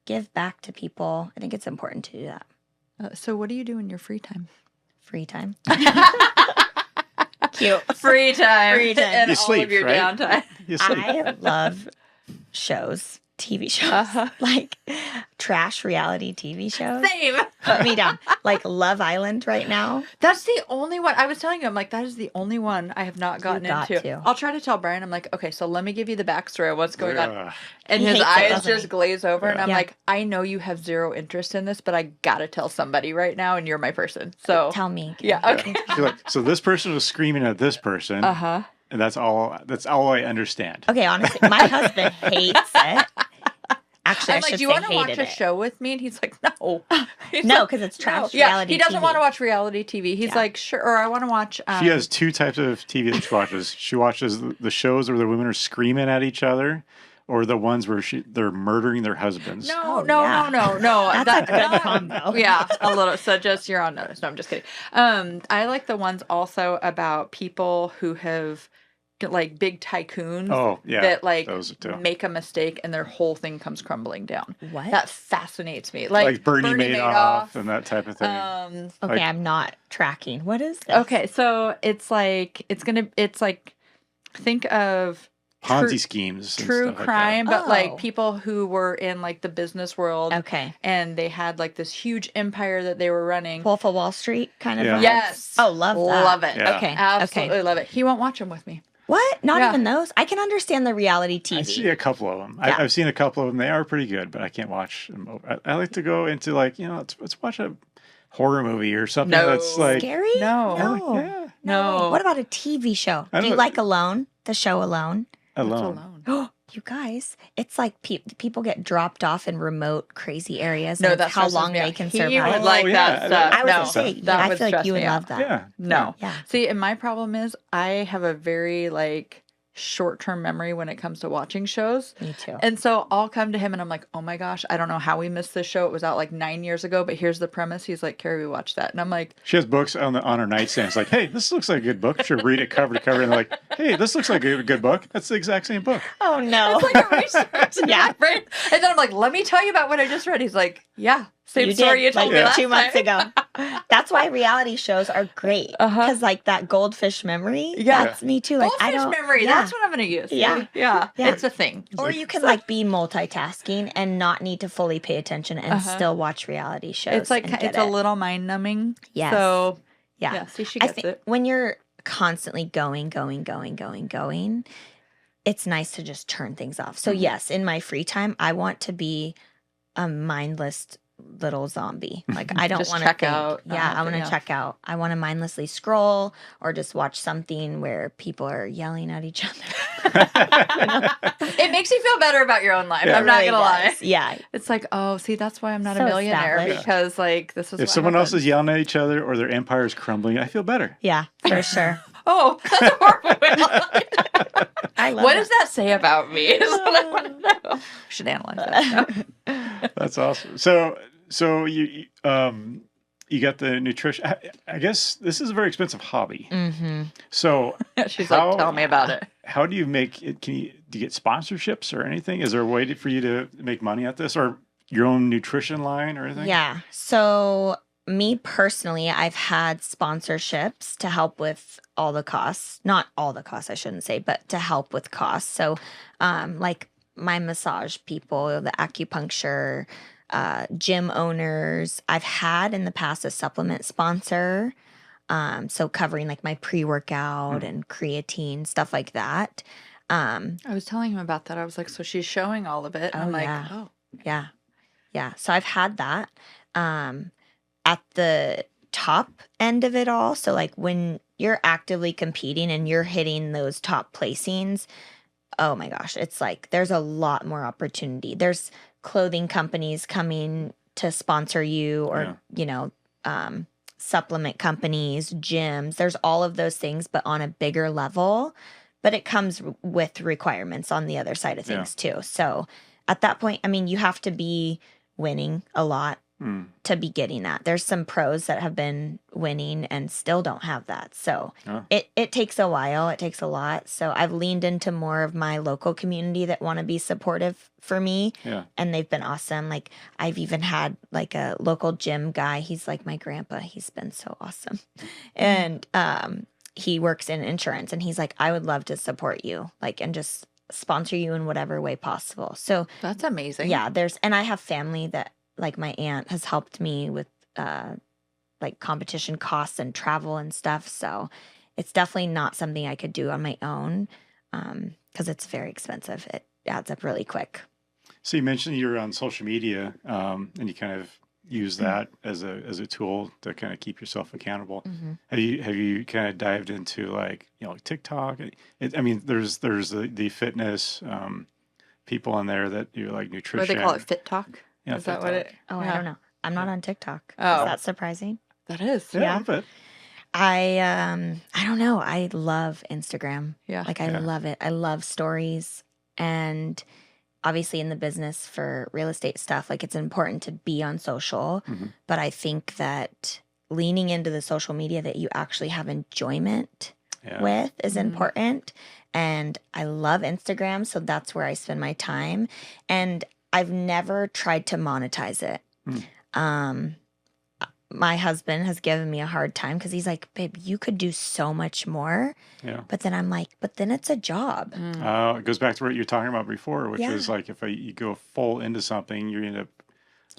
give back to people. I think it's important to do that. So what do you do in your free time? Free time. Cute. Free time. Free time. And You all sleep, of your right? downtime. You sleep. I love shows, TV shows, like trash reality TV shows. Same. Put me down. Like Love Island right now. That's the only one. I was telling you, I'm like, that is the only one I have not gotten got into. to. I'll try to tell Brian, I'm like, okay, so let me give you the backstory of what's going on. Ugh. And He his hates it, eyes doesn't just he? glaze over. And I'm Yeah. like, I know you have zero interest in this, but I gotta tell somebody right now, and you're my person. So, Tell me. yeah, okay. You're like, so this person was screaming at this person, Uh-huh. and that's all I understand. Okay, honestly, my husband hates it. Actually, I'm I like, should do you say want to watch hated a it. show with me? And he's like, no. He's No, like, because it's no. trash Yeah, reality he doesn't TV. want to watch reality TV. He's Yeah. like, sure, or I want to watch. She has two types of TV that she watches. She watches the shows where the women are screaming at each other, or the ones where they're murdering their husbands. No, Oh, no, yeah. no. That's a good combo. Yeah, a little. So just you're on notice. No, I'm just kidding. I like the ones also about people who have like big tycoons. Oh, yeah, that like those too. make a mistake and their whole thing comes crumbling down. What? That fascinates me. Like Bernie Madoff and that type of thing. Okay, like- I'm not tracking. What is this? Okay, so it's like think of Ponzi schemes. and true stuff like crime, that. but like Oh. people who were in like the business world. Okay. And they had like this huge empire that they were running. Wolf of Wall Street kind of Yeah. vibes? Yes. Oh, love that. Love it. Yeah. Okay. Absolutely Okay. love it. He won't watch them with me. What? Not Yeah. even those? I can understand the reality that. I TV. see a couple of them. Yeah. I've seen a couple of them. They are pretty good, but I can't watch them. I like to go into like, let's watch a horror movie or something No. that's like, Scary? No. No. yeah, No. What about a TV show? I Do you don't- like Alone? The show Alone? alone. You guys, it's like people get dropped off in remote, crazy areas. No, and that it's how stresses long me they out. can He survive. would like Oh, that yeah, stuff. I was no, gonna say, that I would feel like stress you would me love out. that. Yeah. No. Yeah. See, and my problem is I have a very like short-term memory when it comes to watching shows. Me too. And so I'll come to him and I'm like, oh my gosh, I don't know how we missed this show. It was out like 9 years ago, but here's the premise. He's like, Carrie, we watched that. And I'm like, She has books on her nightstand. It's like, hey, this looks like a good book. She'll read it cover to cover, and they're like, hey, this looks like a good book. That's the exact same book. Oh no. it's like a research in Yeah. my brain. And then I'm like, let me tell you about what I just read. He's like, yeah, same You story did, you told like me last 2 months time. ago. That's why reality shows are great. Because like that goldfish memory. Yeah. That's me too. Like I Goldfish don't memory. Yeah. That's what I'm going to use. Yeah. Yeah. Yeah. It's a thing. Or you can like be multitasking and not need to fully pay attention and still watch reality shows. It's like, and get it's a it. little mind numbing. Yes. So, Yeah. yeah. See, she I gets think it. when you're constantly going, it's nice to just turn things off. So yes, in my free time, I want to be a mindless little zombie. Like I don't Just want to check think. out. Yeah, I want to Yeah. check out. I want to mindlessly scroll or just watch something where people are yelling at each other. It makes you feel better about your own life. Yeah. I'm not Really going to lie. does. Yeah. It's like, oh, see, that's why I'm not So a millionaire established. because, like, this is If what someone else happens. is yelling at each other or their empire is crumbling, I feel better. Yeah, for sure. Oh, that's a horrible way. I love What it. does that say about me? Is what I want to know. We should analyze that. That's awesome. So you got the nutrition. I guess this is a very expensive hobby. Mm-hmm. So She's How- like, tell me about it. how do you make it? Do you get sponsorships or anything? Is there a way for you to make money at this, or your own nutrition line or anything? Yeah. So, me personally, I've had sponsorships to help with all the costs. Not all the costs, I shouldn't say, but to help with costs. So, like my massage people, the acupuncture, gym owners. I've had in the past a supplement sponsor. So, covering like my pre workout and creatine, stuff like that. I was telling him about that. I was like, so she's showing all of it. And Oh, I'm like, yeah. oh. Yeah. Yeah. So I've had that. At the top end of it all, so like when you're actively competing and you're hitting those top placings, oh my gosh, it's like there's a lot more opportunity. There's clothing companies coming to sponsor you, or supplement companies, gyms. There's all of those things, but on a bigger level. But it comes with requirements on the other side of things too. So at that point, I mean, you have to be winning a lot to be getting that. There's some pros that have been winning and still don't have that. So it takes a while. It takes a lot. So I've leaned into more of my local community that want to be supportive for me. Yeah. And they've been awesome. Like I've even had like a local gym guy. He's like my grandpa. He's been so awesome. And he works in insurance, and he's like, I would love to support you, like, and just sponsor you in whatever way possible. So That's amazing. yeah, and I have family that, like my aunt has helped me with like competition costs and travel and stuff. So it's definitely not something I could do on my own because it's very expensive. It adds up really quick. So you mentioned you're on social media, and you kind of use that as a tool to kind of keep yourself accountable. Have you kind of dived into like TikTok? I mean, there's the fitness people on there that do like nutrition. What do they call it? Fit Talk? Yeah, Is that what it? Oh, I don't know. I'm not on TikTok. Oh. Is that surprising? That is. Yeah, a little bit. I don't know. I love Instagram. Yeah. Like I love it. I love stories, and obviously in the business for real estate stuff, like it's important to be on social, but I think that leaning into the social media that you actually have enjoyment with is important. And I love Instagram, so that's where I spend my time. And I've never tried to monetize it. My husband has given me a hard time because he's like, babe, you could do so much more. Yeah. But then I'm like, but then it's a job. It goes back to what you were talking about before, which is like if you go full into something, you end up...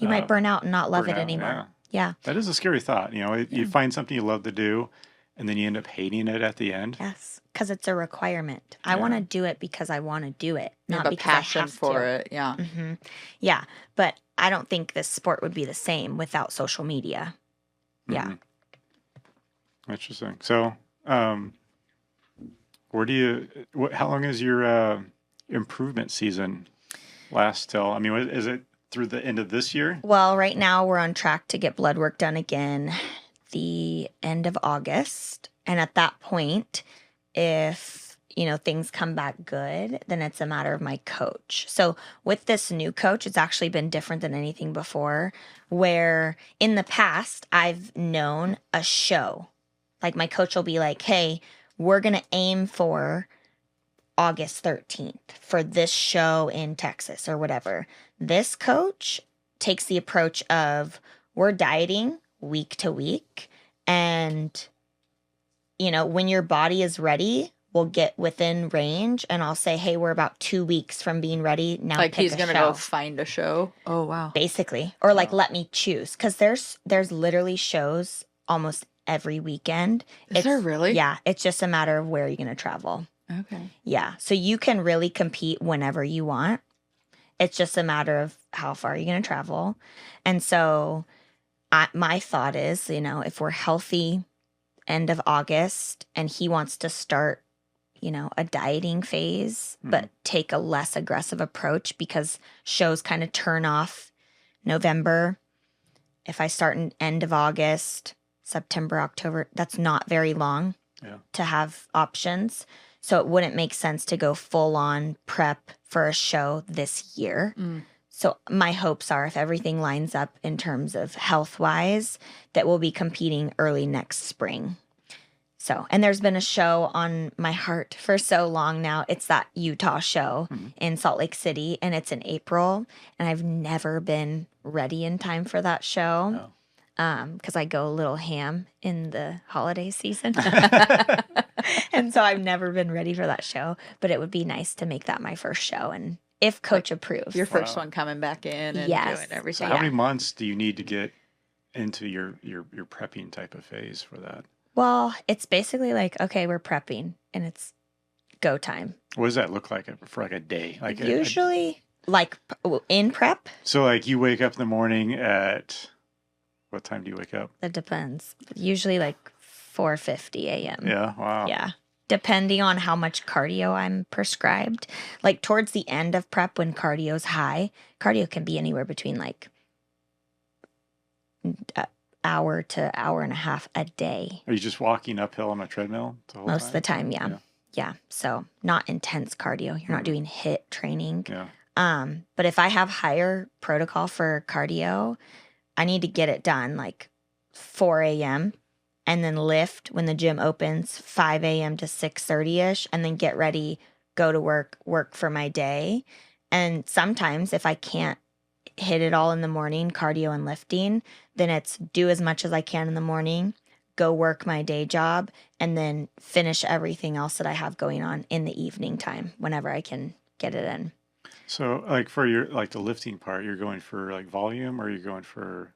You might burn out and not love it anymore. Yeah. That is a scary thought. You find something you love to do, and then you end up hating it at the end. Yes, because it's a requirement. I want to do it because I want to do it, not because passion I have for to. it. Yeah. Yeah, but I don't think this sport would be the same without social media. Yeah. Interesting. So, how long is your improvement season last till? I mean, is it through the end of this year? Well, right now we're on track to get blood work done again the end of August. And at that point, if, things come back good, then it's a matter of my coach. So with this new coach, it's actually been different than anything before, where in the past, I've known a show. Like my coach will be like, hey, we're going to aim for August 13th for this show in Texas or whatever. This coach takes the approach of we're dieting week to week. And, when your body is ready, we'll get within range. And I'll say, hey, we're about 2 weeks from being ready. Now Like pick he's going to show. go find a show. Oh, wow. Basically. Or like, let me choose. Because there's literally shows almost every weekend. Is there really? Yeah. It's just a matter of where you're going to travel. Okay. Yeah. So you can really compete whenever you want. It's just a matter of how far you're going to travel. And so my thought is, if we're healthy end of August and he wants to start, a dieting phase, but take a less aggressive approach because shows kind of turn off November. If I start in end of August, September, October, that's not very long to have options. So it wouldn't make sense to go full on prep for a show this year. So my hopes are if everything lines up in terms of health wise, that we'll be competing early next spring. So, and there's been a show on my heart for so long now. It's that Utah show in Salt Lake City, and it's in April. And I've never been ready in time for that show because I go a little ham in the holiday season. And so I've never been ready for that show. But it would be nice to make that my first show. And if coach approves. Your first one coming back in and doing everything. So how many months do you need to get into your prepping type of phase for that? Well, it's basically like, okay, we're prepping and it's go time. What does that look like for like a day? Like usually Like in prep? So like you wake up in the morning at what time do you wake up? It depends. Usually like 4:50 a.m. Yeah. Wow. Yeah. Depending on how much cardio I'm prescribed. Like towards the end of prep when cardio's high, cardio can be anywhere between like an hour to hour and a half a day. Are you just walking uphill on a treadmill the whole Most time? of the time, yeah. Yeah. So not intense cardio. You're not doing HIIT training. Yeah. But if I have higher protocol for cardio, I need to get it done like 4 a.m. and then lift when the gym opens 5 a.m. to 6:30ish, and then get ready, go to work for my day. And sometimes if I can't hit it all in the morning, cardio and lifting, then it's do as much as I can in the morning, go work my day job, and then finish everything else that I have going on in the evening time whenever I can get it in. So like for your like the lifting part, you're going for like volume, or you're going for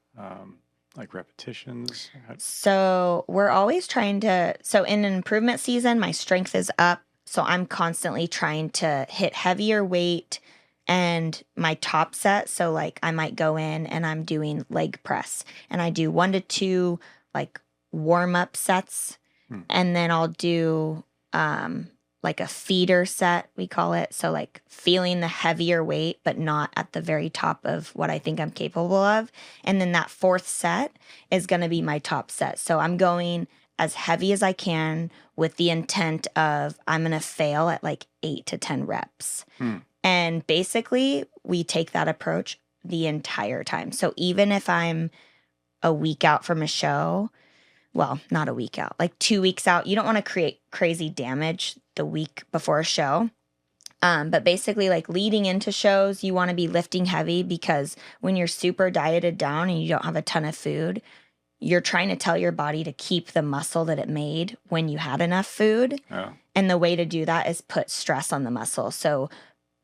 like repetitions? So we're always trying to, so in an improvement season, my strength is up. So I'm constantly trying to hit heavier weight and my top set. So like I might go in and I'm doing leg press and I do 1 to 2 like warm up sets. And then I'll do like a feeder set, we call it. So like feeling the heavier weight, but not at the very top of what I think I'm capable of. And then that 4th set is going to be my top set. So I'm going as heavy as I can with the intent of I'm going to fail at like 8 to 10 reps. And basically we take that approach the entire time. So even if I'm a week out from a show, well, not a week out, like 2 weeks out, you don't want to create crazy damage the week before a show. But basically like leading into shows, you want to be lifting heavy because when you're super dieted down and you don't have a ton of food, you're trying to tell your body to keep the muscle that it made when you had enough food. Yeah. And the way to do that is put stress on the muscle. So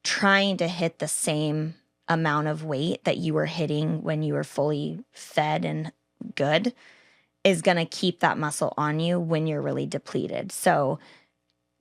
trying to hit the same amount of weight that you were hitting when you were fully fed and good is going to keep that muscle on you when you're really depleted. So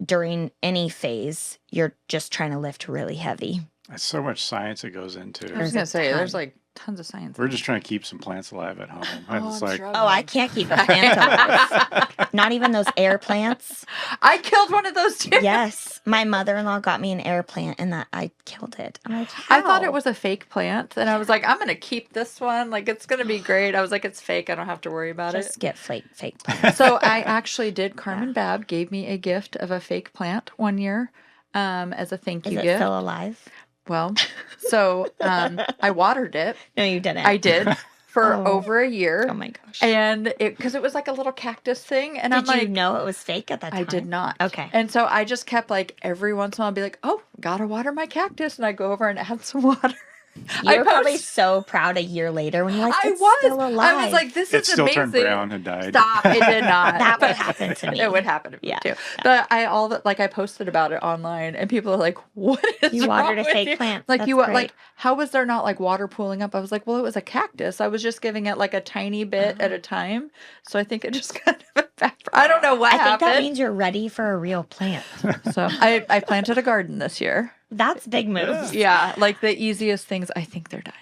during any phase, you're just trying to lift really heavy. There's so much science that goes into I was it. going to say, ton. there's like tons of science. We're just trying to keep some plants alive at home. And it's like, Oh, I can't keep a plant alive. Not even those air plants. I killed one of those too. Yes. My mother-in-law got me an air plant and that I killed it. I'm like, I thought how? it was a fake plant, and I was like, I'm going to keep this one. Like, it's going to be great. I was like, it's fake. I don't have to worry about Just it. get fake plants. So I actually did. Carmen Babb gave me a gift of a fake plant one year as a thank Is you it gift. still alive? Well, so I watered it. No, you didn't. I did for Oh. over a year. Oh my gosh. And because it was like a little cactus thing. And I'm Did you like, know it was fake at that time? I did not. Okay. And so I just kept like every once in a while I'd be like, oh, gotta water my cactus. And I go over and add some water. You were probably post- so proud a year later when you're like, I it's was. still alive. I was like, this it is still amazing. turned brown and died. Stop. It did not. That would But- happen to me. It would happen to me Yeah. too. But I posted about it online and people are like, what is You wrong watered a with fake you? plant. Like That's you great. like how was there not like water pooling up? I was like, well, it was a cactus. I was just giving it like a tiny bit at a time. So I think it just kind of evaporated. I don't know what I think happened. that means you're ready for a real plant. So I planted a garden this year. That's big moves. Yeah, like the easiest things. I think they're dying.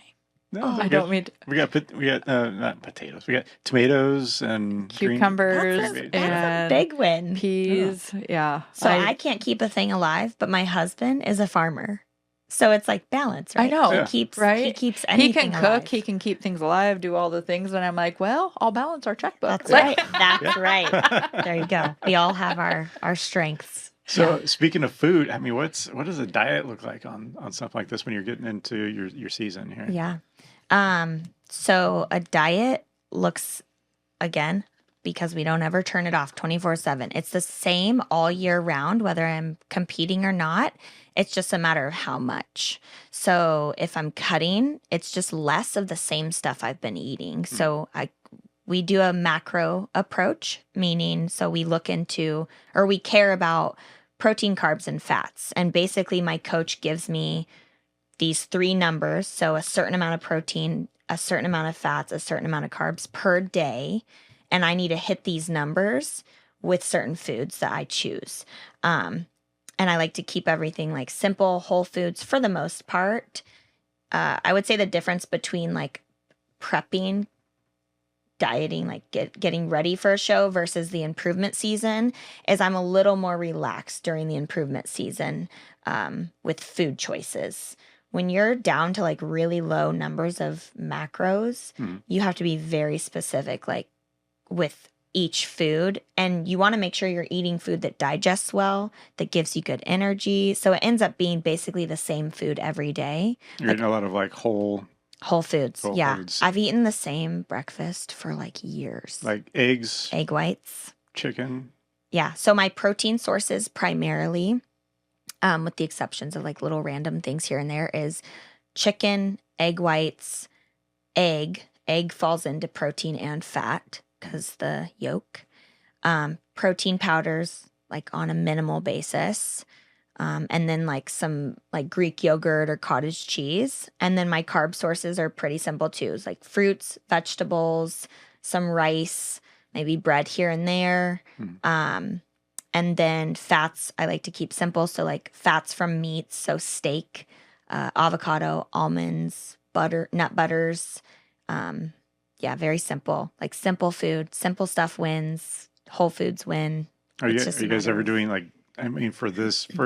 No, Oh, they're I good. don't mean to- We got not potatoes. We got tomatoes and green- cucumbers That's That's and a big win. peas. Yeah. So I can't keep a thing alive, but my husband is a farmer. So it's like balance, right? I know, He Yeah. keeps right? He keeps He anything can cook. alive. He can keep things alive. Do all the things, and I'm like, well, I'll balance our checkbook. That's Like- right. That's right. There you go. We all have our strengths. So speaking of food, I mean, what does a diet look like on something like this when you're getting into your season here? Yeah. So a diet looks, again, because we don't ever turn it off 24/7. It's the same all year round, whether I'm competing or not. It's just a matter of how much. So if I'm cutting, it's just less of the same stuff I've been eating. So we do a macro approach, meaning so we look into or we care about protein, carbs, and fats. And basically my coach gives me these 3 numbers. So a certain amount of protein, a certain amount of fats, a certain amount of carbs per day. And I need to hit these numbers with certain foods that I choose. And And I like to keep everything like simple, whole foods for the most part. I would say the difference between like prepping, dieting, like getting ready for a show versus the improvement season is I'm a little more relaxed during the improvement season with food choices. When you're down to like really low numbers of macros, you have to be very specific, like with each food, and you want to make sure you're eating food that digests well, that gives you good energy. So it ends up being basically the same food every day. You're eating a lot of like whole foods. Whole Yeah. foods. I've eaten the same breakfast for like years. like eggs, Egg whites. chicken. Yeah. So my protein sources primarily, with the exceptions of like little random things here and there, is chicken, egg whites, egg. Egg falls into protein and fat because the yolk. Protein powders, like on a minimal basis. And then like some like Greek yogurt or cottage cheese. And then my carb sources are pretty simple too. It's like fruits, vegetables, some rice, maybe bread here and there. And then fats, I like to keep simple. So like fats from meats, so steak, avocado, almonds, butter, nut butters. Yeah, very simple. Like simple food, simple stuff wins. Whole foods win. Are you It's just a guys matter ever of- doing like, I mean, for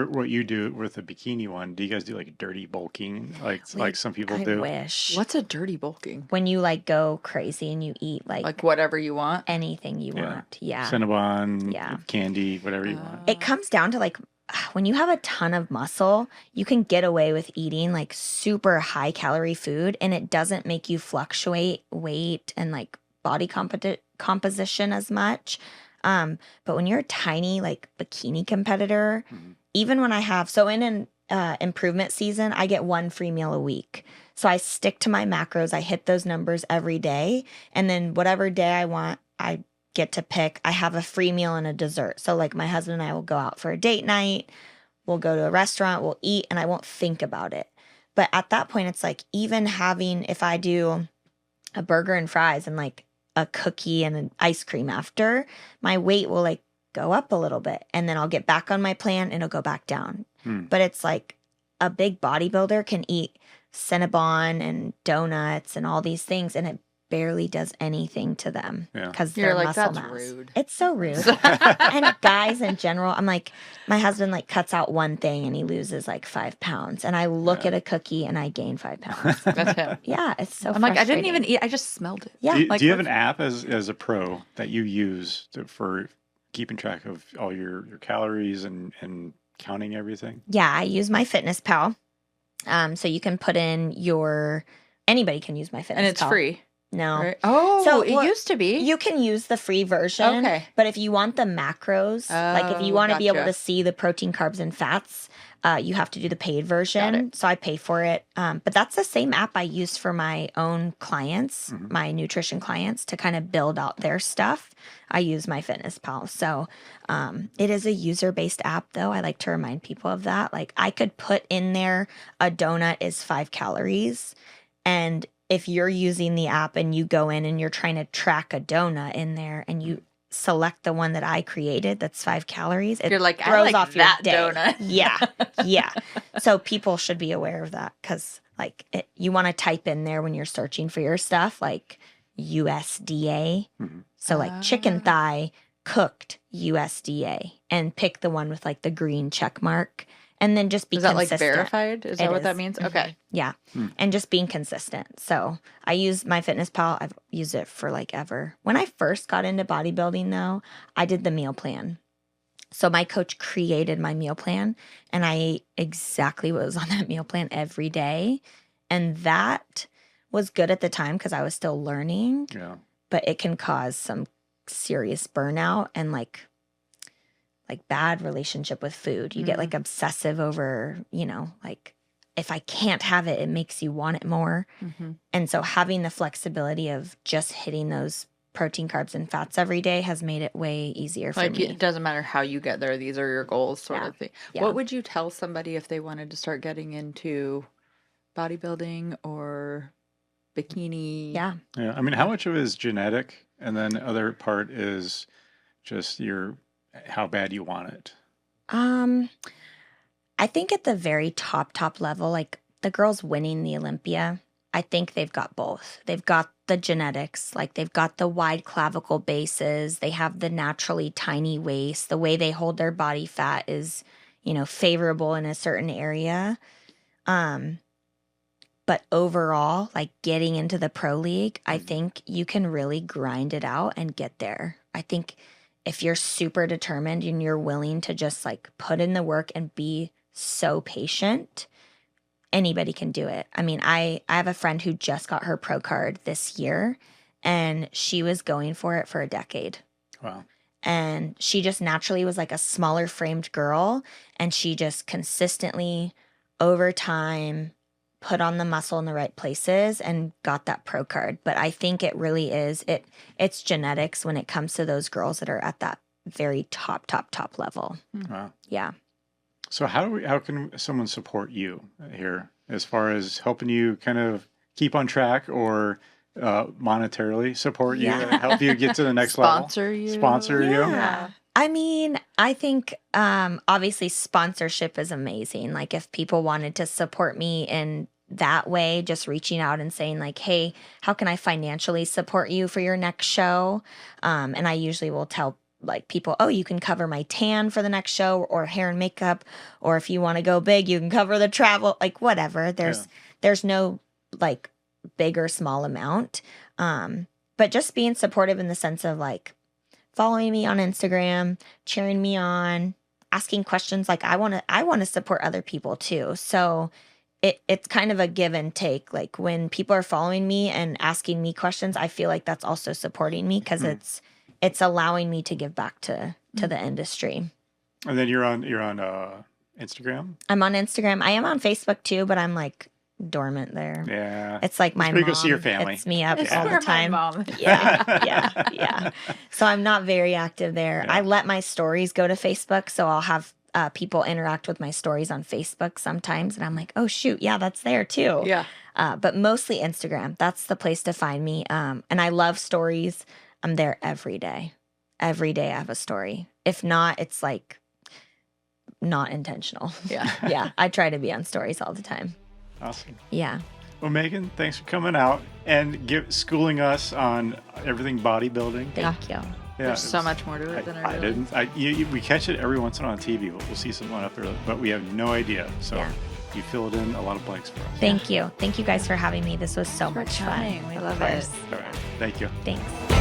what you do with the bikini one, do you guys do like dirty bulking like some people I do? wish. What's a dirty bulking? When you like go crazy and you eat like Whatever you want? anything you Yeah. want. Yeah. Cinnabon, Yeah. candy, whatever you want. It comes down to like when you have a ton of muscle, you can get away with eating like super high calorie food and it doesn't make you fluctuate weight and like body composition as much. But when you're a tiny like bikini competitor, even when I have, so in an improvement season, I get one free meal a week. So I stick to my macros. I hit those numbers every day. And then whatever day I want, I get to pick. I have a free meal and a dessert. So like my husband and I will go out for a date night. We'll go to a restaurant, we'll eat, and I won't think about it. But at that point, it's like even having, if I do a burger and fries and like a cookie and an ice cream after, my weight will like go up a little bit. And then I'll get back on my plan and it'll go back down. But it's like a big bodybuilder can eat Cinnabon and donuts and all these things, and it barely does anything to them Yeah. because You're they're like, muscle that's mass. rude. It's so rude. And guys in general, I'm like, my husband like cuts out one thing and he loses like 5 pounds, and I look at a cookie and I gain 5 pounds. That's him. Yeah, it's so. I'm like, I didn't frustrating. even eat. I just smelled it. Yeah. Do you have an app as a pro that you use for keeping track of all your calories and counting everything? Yeah, I use my Fitness Pal. So you can put in anybody can use my Fitness And it's Pal. free. No. Right? Oh, So, it well, used to be. You can use the free version. Okay. But if you want the macros, like if you Oh, want to be able gotcha. to see the protein, carbs, and fats, you have to do the paid Got version. it. So I pay for it. But that's the same app I use for my own clients, my nutrition clients, to kind of build out their stuff. I use my Fitness Pal. So it is a user-based app, though. I like to remind people of that. Like I could put in there a donut is 5 calories, and if you're using the app and you go in and you're trying to track a donut in there and you select the one that I created that's 5 calories, it You're like, I throws like off that your day. donut. Yeah. Yeah. So people should be aware of that because like you want to type in there when you're searching for your stuff, like USDA. So like chicken thigh cooked USDA, and pick the one with like the green check mark. And then just be Is that like consistent. verified? Is It that what that is. means? Mhm. Okay. Yeah. And just being consistent. So I use my Fitness Pal. I've used it for like ever. When I first got into bodybuilding, though, I did the meal plan. So my coach created my meal plan, and I ate exactly what was on that meal plan every day. And that was good at the time because I was still learning, Yeah. but it can cause some serious burnout and like bad relationship with food. You get like obsessive over, like if I can't have it, it makes you want it more. And so having the flexibility of just hitting those protein, carbs, and fats every day has made it way easier for Like me. it doesn't matter how you get there. These are your goals, sort Yeah. of thing. Yeah. What would you tell somebody if they wanted to start getting into bodybuilding or bikini? Yeah. Yeah. I mean, how much of it is genetic, and then the other part is just how bad you want it? I think at the very top level, like the girls winning the Olympia, I think they've got both. They've got the genetics, like they've got the wide clavicle bases. They have the naturally tiny waist. The way they hold their body fat is, favorable in a certain area. But overall, like getting into the pro league, I think you can really grind it out and get there. I think if you're super determined and you're willing to just like put in the work and be so patient, anybody can do it. I mean, I have a friend who just got her pro card this year, and she was going for it for a decade. Wow. And she just naturally was like a smaller framed girl, and she just consistently over time put on the muscle in the right places and got that pro card. But I think it really is, it's genetics when it comes to those girls that are at that very top level. Wow. Yeah. So how can someone support you here as far as helping you kind of keep on track or monetarily support you, help you get to the next level? Sponsor you. Yeah. I mean, I think obviously sponsorship is amazing. Like if people wanted to support me in that way, just reaching out and saying like, hey, how can I financially support you for your next show? And I usually will tell like people, oh, you can cover my tan for the next show, or hair and makeup, or if you want to go big, you can cover the travel, like whatever. There's no like big or small amount. But just being supportive in the sense of like following me on Instagram, cheering me on, asking questions. Like I want to support other people too. So it's kind of a give and take. Like when people are following me and asking me questions, I feel like that's also supporting me because it's allowing me to give back to the industry. And then you're on Instagram? I'm on Instagram. I am on Facebook too, but I'm like dormant there. Yeah. It's like my where mom. You go see your family. It's me up all Where the time. my mom. Yeah. So I'm not very active there. Yeah. I let my stories go to Facebook, so I'll have people interact with my stories on Facebook sometimes, and I'm like, oh shoot, yeah, that's there too. Yeah. But mostly Instagram. That's the place to find me. And I love stories. I'm there every day. Every day I have a story. If not, it's like not intentional. Yeah. Yeah. I try to be on stories all the time. Awesome. Yeah. Well, Maeghan, thanks for coming out and schooling us on everything bodybuilding. Thank you. Yeah, There's so much more to it than I realized. We catch it every once in a while on TV. We'll see someone up there, but we have no idea. So you filled in a lot of blanks for us. Thank you. Thank you guys for having me. This was so much fun. We love it. All right. Thank you. Thanks.